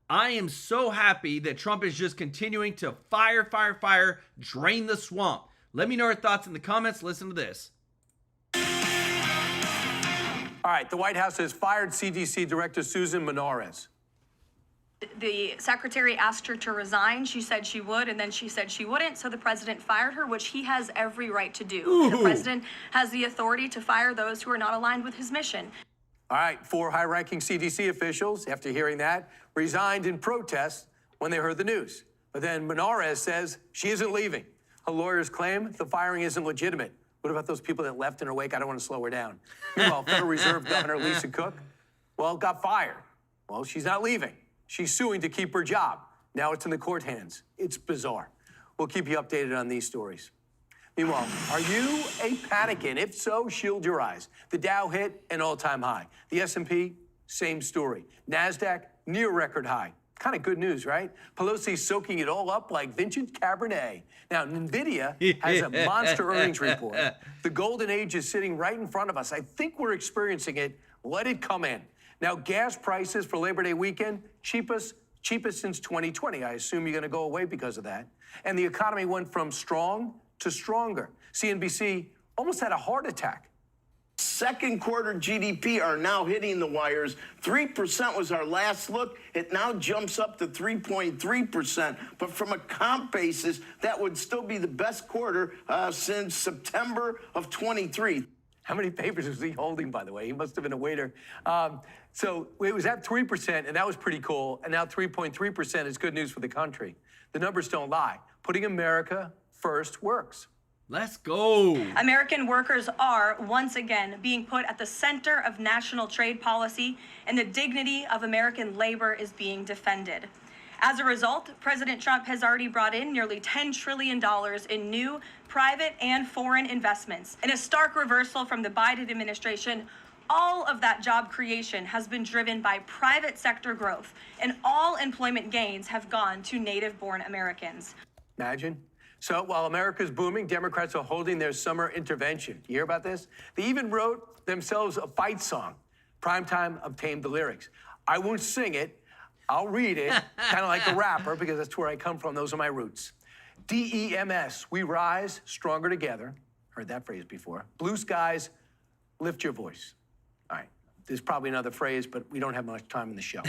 I am so happy that Trump is just continuing to fire, drain the swamp. Let me know your thoughts in the comments. Listen to this. All right, the White House has fired CDC Director Susan Menarez. The secretary asked her to resign. She said she would, and then she said she wouldn't. So the president fired her, which he has every right to do. The president has the authority to fire those who are not aligned with his mission. All right, 4 high-ranking CDC officials, after hearing that, resigned in protest when they heard the news. But then Menarez says she isn't leaving. Her lawyers claim the firing isn't legitimate. What about those people that left in her wake? I don't want to slow her down. Meanwhile, Federal Reserve Governor Lisa Cook, well, got fired. Well, she's not leaving. She's suing to keep her job. Now it's in the court hands. It's bizarre. We'll keep you updated on these stories. Meanwhile, are you a panicking? If so, shield your eyes. The Dow hit an all-time high. The S&P, same story. NASDAQ, near record high. Kind of good news, right? Pelosi's soaking it all up like vintage Cabernet. Now, NVIDIA has a monster earnings report. The golden age is sitting right in front of us. I think we're experiencing it. Let it come in. Now, gas prices for Labor Day weekend, cheapest since 2020. I assume you're going to go away because of that. And the economy went from strong to stronger. CNBC almost had a heart attack. Second quarter GDP are now hitting the wires. 3% was our last look. It now jumps up to 3.3%. But from a comp basis, that would still be the best quarter since September of 23. How many papers was he holding, by the way? He must have been a waiter. So it was at 3%, and that was pretty cool. And now 3.3% is good news for the country. The numbers don't lie. Putting America first works. Let's go. American workers are, once again, being put at the center of national trade policy, and the dignity of American labor is being defended. As a result, President Trump has already brought in nearly $10 trillion in new private and foreign investments. In a stark reversal from the Biden administration, all of that job creation has been driven by private sector growth, and all employment gains have gone to native-born Americans. Imagine. So while America's booming, Democrats are holding their summer intervention. You hear about this? They even wrote themselves a fight song. Primetime obtained the lyrics. I won't sing it. I'll read it, kind of like a rapper, because that's where I come from. Those are my roots. DEMS, we rise stronger together. Heard that phrase before. Blue skies, lift your voice. All right, there's probably another phrase, but we don't have much time in the show.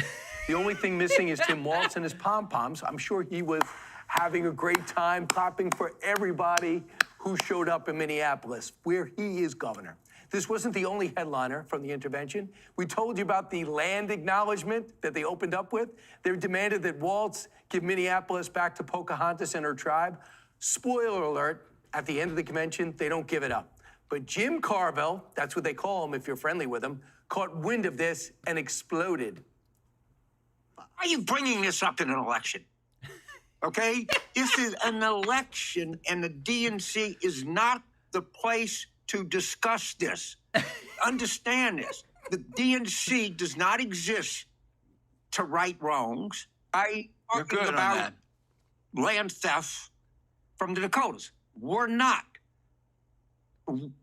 The only thing missing is Tim Walz and his pom-poms. I'm sure he was having a great time clapping for everybody who showed up in Minneapolis, where he is governor. This wasn't the only headliner from the intervention. We told you about the land acknowledgement that they opened up with. They demanded that Walz give Minneapolis back to Pocahontas and her tribe. Spoiler alert, at the end of the convention, they don't give it up. But Jim Carville, that's what they call him if you're friendly with him, caught wind of this and exploded. Are you bringing this up in an election? Okay? This is an election, and the DNC is not the place to discuss this. Understand this. The DNC does not exist to right wrongs. I'm talking about land theft from the Dakotas. We're not.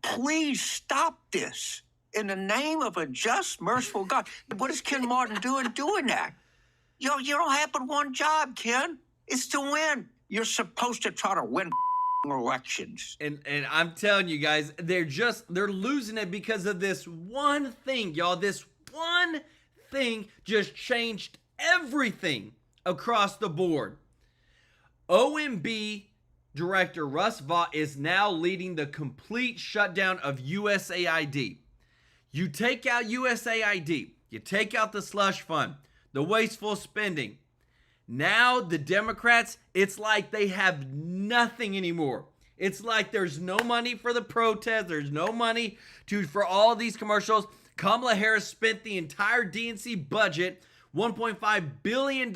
Please stop this in the name of a just, merciful God. What is Ken Martin doing that? You don't have but one job, Ken. It's to win. You're supposed to try to win elections. And I'm telling you guys, they're losing it because of this one thing, y'all. This one thing just changed everything across the board. OMB Director Russ Vought is now leading the complete shutdown of USAID. You take out USAID, you take out the slush fund, the wasteful spending. Now the Democrats, it's like they have nothing anymore. It's like there's no money for the protest. There's no money for all these commercials. Kamala Harris spent the entire DNC budget, $1.5 billion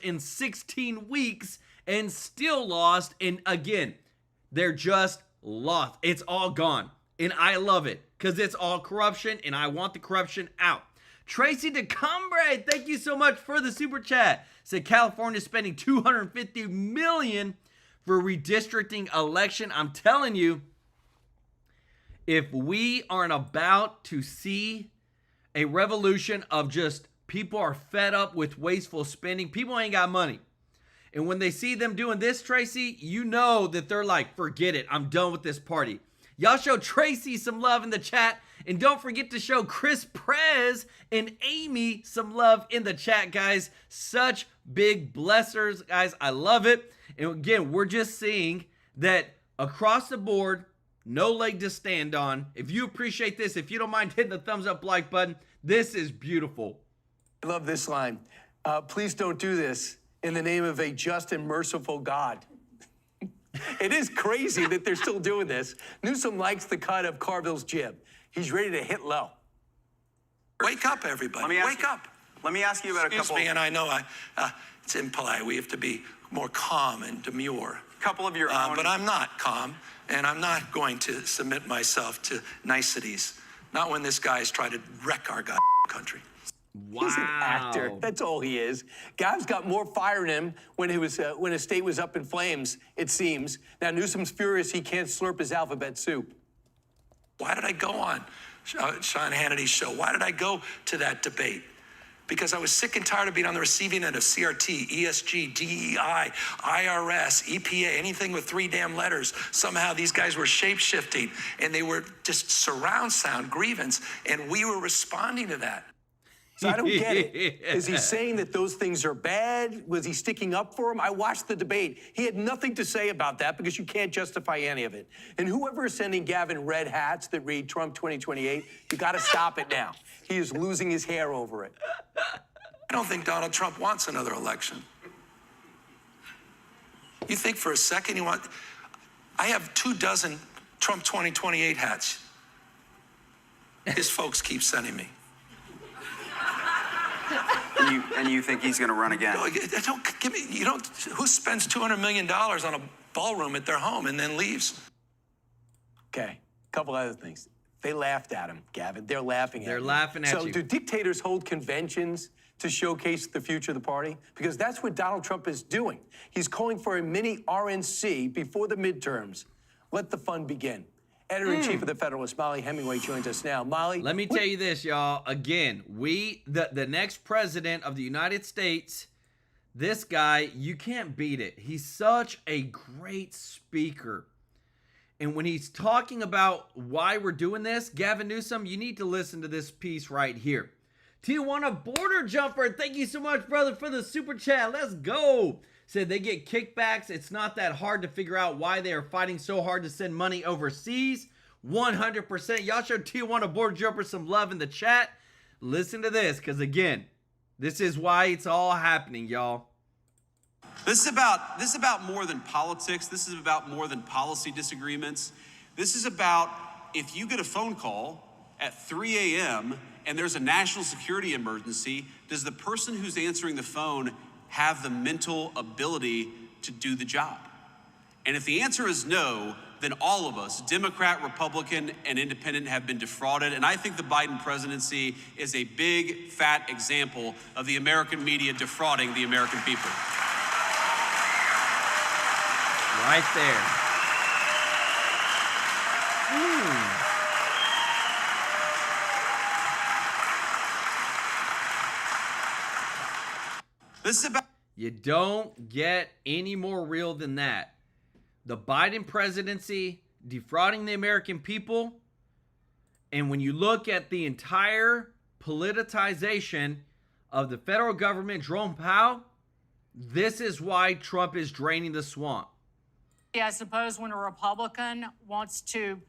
in 16 weeks, and still lost. And again, they're just lost. It's all gone. And I love it because it's all corruption, and I want the corruption out. Tracy DeCumbre, thank you so much for the super chat. Said California is spending $250 million for redistricting election. I'm telling you, if we aren't about to see a revolution of just people are fed up with wasteful spending, people ain't got money. And when they see them doing this, Tracy, you know that they're like, forget it, I'm done with this party. Y'all show Tracy some love in the chat. And don't forget to show Chris Prez and Amy some love in the chat, guys. Such big blessers, guys. I love it. And again, we're just seeing that across the board, no leg to stand on. If you appreciate this, if you don't mind hitting the thumbs up like button, this is beautiful. I love this line. Please don't do this in the name of a just and merciful God. It is crazy that they're still doing this. Newsom likes the cut of Carville's jib. He's ready to hit low. Wake up, everybody. Wake up. Let me ask you about a couple. Excuse me, and I know it's impolite. We have to be more calm and demure. Couple of your own. But I'm not calm, and I'm not going to submit myself to niceties. Not when this guy is trying to wreck our country. Wow. He's an actor. That's all he is. Gav's got more fire in him when his state was up in flames, it seems. Now Newsom's furious he can't slurp his alphabet soup. Why did I go on Sean Hannity's show? Why did I go to that debate? Because I was sick and tired of being on the receiving end of CRT, ESG, DEI, IRS, EPA, anything with 3 damn letters. Somehow these guys were shape-shifting, and they were just surround sound grievance, and we were responding to that. So I don't get it. Is he saying that those things are bad? Was he sticking up for them? I watched the debate. He had nothing to say about that because you can't justify any of it. And whoever is sending Gavin red hats that read Trump 2028, you got to stop it now. He is losing his hair over it. I don't think Donald Trump wants another election. You think for a second you want... I have 24 Trump 2028 hats. His folks keep sending me. And you think he's going to run again? No, don't give me. You don't. Who spends $200 million on a ballroom at their home and then leaves? Okay, a couple other things. They laughed at him, Gavin. They're laughing at him. They're laughing at you. you. So do dictators hold conventions to showcase the future of the party? Because that's what Donald Trump is doing. He's calling for a mini RNC before the midterms. Let the fun begin. Editor-in-Chief of the Federalist, Molly Hemingway, joins us now. Molly, let me tell you this, y'all. Again, the next president of the United States, this guy, you can't beat it. He's such a great speaker. And when he's talking about why we're doing this, Gavin Newsom, you need to listen to this piece right here. Tijuana Border Jumper, thank you so much, brother, for the super chat. Let's go. Said they get kickbacks. It's not that hard to figure out why they are fighting so hard to send money overseas. 100%. Y'all show Tijuana Border Jumper some love in the chat. Listen to this, because again, this is why it's all happening, y'all. This is about more than politics. This is about more than policy disagreements. This is about if you get a phone call at 3 a.m. and there's a national security emergency, does the person who's answering the phone have the mental ability to do the job? And if the answer is no, then all of us, Democrat, Republican, and Independent, have been defrauded. And I think the Biden presidency is a big, fat example of the American media defrauding the American people. Right there. This is about... You don't get any more real than that. The Biden presidency defrauding the American people. And when you look at the entire politicization of the federal government, Jerome Powell, this is why Trump is draining the swamp. I suppose when a Republican wants to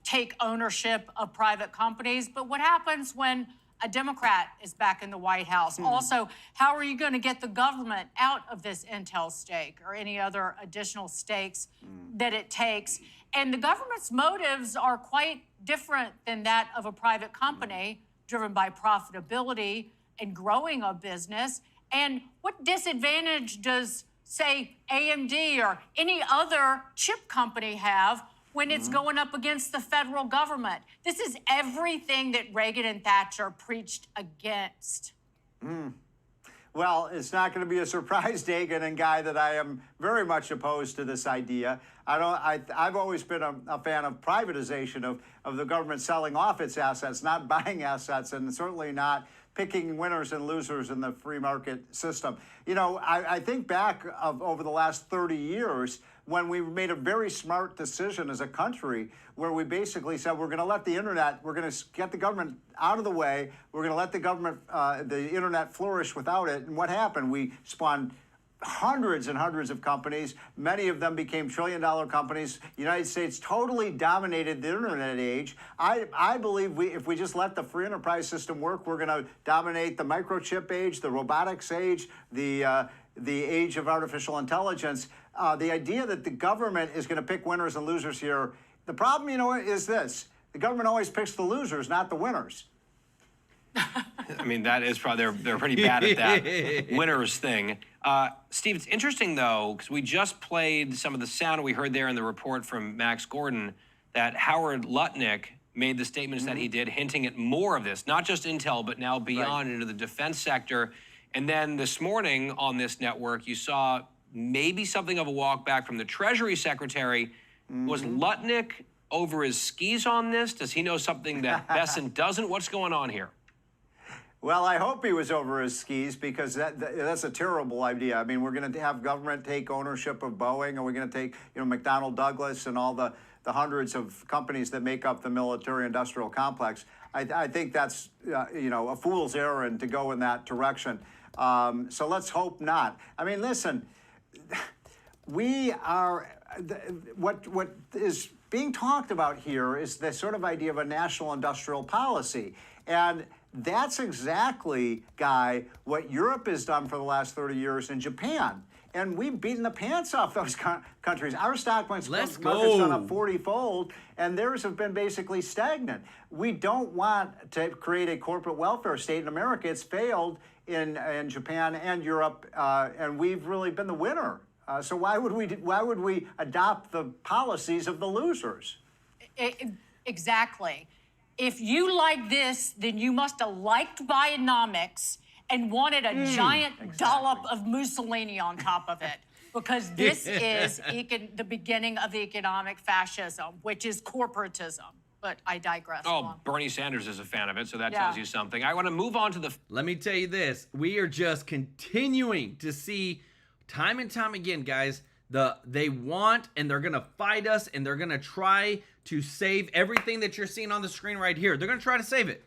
take ownership of private companies, but what happens when a Democrat is back in the White House? Also, how are you going to get the government out of this Intel stake or any other additional stakes that it takes? And the government's motives are quite different than that of a private company driven by profitability and growing a business. And what disadvantage does, say, AMD or any other chip company have when it's going up against the federal government? This is everything that Reagan and Thatcher preached against. Well, it's not going to be a surprise, Dagan and Guy, that I am very much opposed to this idea. I've always been a fan of privatization of the government selling off its assets, not buying assets, and certainly not picking winners and losers in the free market system. You know, I think back over the last 30 years when we made a very smart decision as a country where we basically said we're going to let the internet, we're going to get the government out of the way, we're going to let the government, the internet flourish without it. And what happened? We spawned hundreds and hundreds of companies. Many of them became trillion-dollar companies. The United States totally dominated the internet age. I believe if we just let the free enterprise system work, we're going to dominate the microchip age, the robotics age, the age of artificial intelligence. The idea that the government is going to pick winners and losers here, the problem, you know, is this. The government always picks the losers, not the winners. I mean, that is probably, they're pretty bad at that winners thing. Steve, it's interesting, though, because we just played some of the sound we heard there in the report from Max Gordon that Howard Lutnick made the statements that he did, hinting at more of this, not just Intel, but now beyond into the defense sector. And then this morning on this network, you saw maybe something of a walk back from the Treasury Secretary. Was Lutnick over his skis on this? Does he know something that Besson doesn't? What's going on here? Well, I hope he was over his skis because that's a terrible idea. I mean, we're going to have government take ownership of Boeing, and we're going to take, McDonnell Douglas and all the hundreds of companies that make up the military-industrial complex. I think that's, a fool's errand to go in that direction. So let's hope not. I mean, listen, we are, what is being talked about here is the sort of idea of a national industrial policy. And that's exactly, Guy, what Europe has done for the last 30 years in Japan. And we've beaten the pants off those countries. Our stock market's gone up 40-fold, and theirs have been basically stagnant. We don't want to create a corporate welfare state in America. It's failed in Japan and Europe, and we've really been the winner. So why would we adopt the policies of the losers? Exactly. If you like this, then you must have liked Bionomics and wanted a giant dollop of Mussolini on top of it. Because this is the beginning of economic fascism, which is corporatism. But I digress. Oh, Bernie Sanders is a fan of it, so that tells you something. I want to move on to the... Let me tell you this. We are just continuing to see time and time again, guys, they want and they're going to fight us and they're going to try to save everything that you're seeing on the screen right here. They're going to try to save it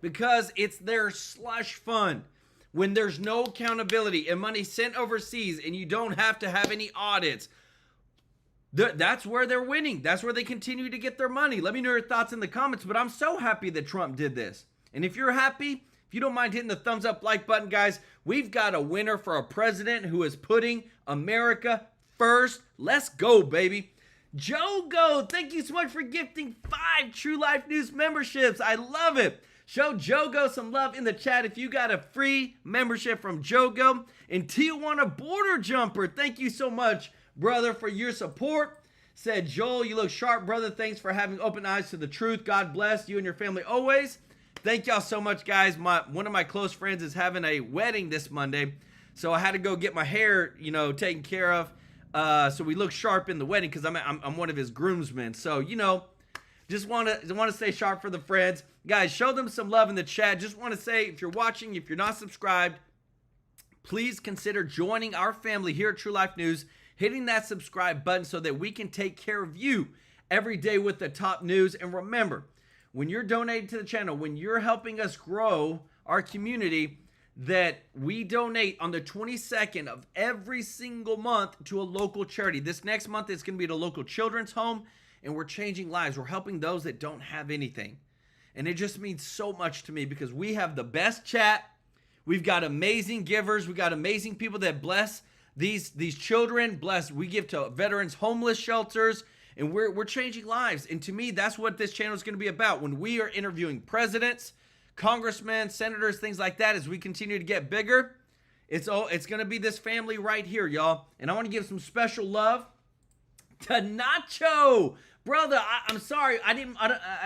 because it's their slush fund. When there's no accountability and money sent overseas and you don't have to have any audits, that's where they're winning. That's where they continue to get their money. Let me know your thoughts in the comments, but I'm so happy that Trump did this. And if you're happy, if you don't mind hitting the thumbs up like button, guys, we've got a winner for a president who is putting America first. Let's go, baby. Jogo, thank you so much for gifting 5 TrueLife News memberships. I love it. Show Jogo some love in the chat if you got a free membership from Jogo. And Tijuana Border Jumper, thank you so much, brother, for your support. Said, Joel, you look sharp, brother. Thanks for having open eyes to the truth. God bless you and your family always. Thank y'all so much, guys. One of my close friends is having a wedding this Monday, so I had to go get my hair, taken care of. So we look sharp in the wedding because I'm one of his groomsmen. So just want to stay sharp for the friends, guys. Show them some love in the chat. Just want to say, if you're watching, if you're not subscribed, please consider joining our family here at TrueLife News, hitting that subscribe button so that we can take care of you every day with the top news. And remember, when you're donating to the channel, when you're helping us grow our community, that we donate on the 22nd of every single month to a local charity. This next month is going to be at a local children's home, and we're changing lives. We're helping those that don't have anything. And it just means so much to me because we have the best chat. We've got amazing givers. We've got amazing people that bless these children. We give to veterans, homeless shelters, and we're changing lives. And to me, that's what this channel is going to be about. When we are interviewing presidents, congressmen, senators, things like that, as we continue to get bigger, it's going to be this family right here, y'all. And I want to give some special love to Nacho. Brother, I'm sorry, I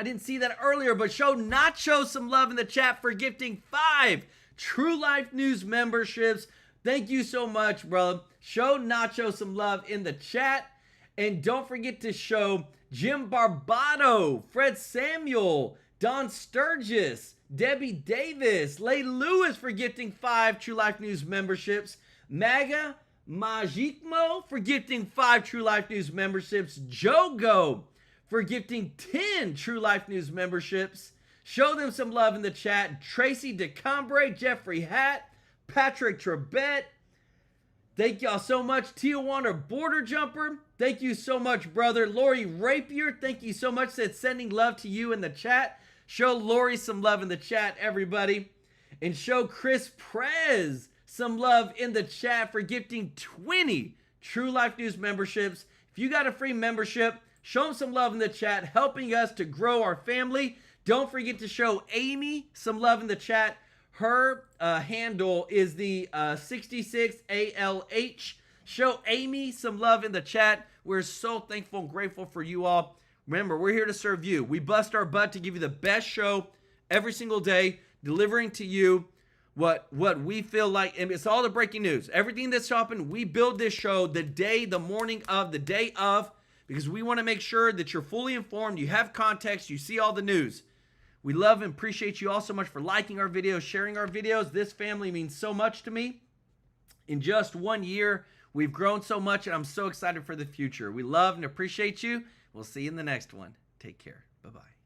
didn't see that earlier, but show Nacho some love in the chat for gifting 5 TrueLife News memberships. Thank you so much, brother. Show Nacho some love in the chat. And don't forget to show Jim Barbado, Fred Samuel, Don Sturgis, Debbie Davis, Lay Lewis for gifting 5 TrueLife News memberships, Maga Majikmo for gifting 5 TrueLife News memberships, Jogo for gifting 10 TrueLife News memberships. Show them some love in the chat. Tracy DeCombre, Jeffrey Hatt, Patrick Trebet. Thank y'all so much. Tijuana Border Jumper, thank you so much, brother. Lori Rapier, thank you so much. Said sending love to you in the chat. Show Lori some love in the chat, everybody. And show Chris Prez some love in the chat for gifting 20 TrueLife News memberships. If you got a free membership, show them some love in the chat, helping us to grow our family. Don't forget to show Amy some love in the chat. Her handle is the 66ALH. Show Amy some love in the chat. We're so thankful and grateful for you all. Remember, we're here to serve you. We bust our butt to give you the best show every single day, delivering to you what we feel like. And it's all the breaking news. Everything that's happened, we build this show the morning of, the day of, because we want to make sure that you're fully informed, you have context, you see all the news. We love and appreciate you all so much for liking our videos, sharing our videos. This family means so much to me. In just 1 year, we've grown so much, and I'm so excited for the future. We love and appreciate you. We'll see you in the next one. Take care. Bye-bye.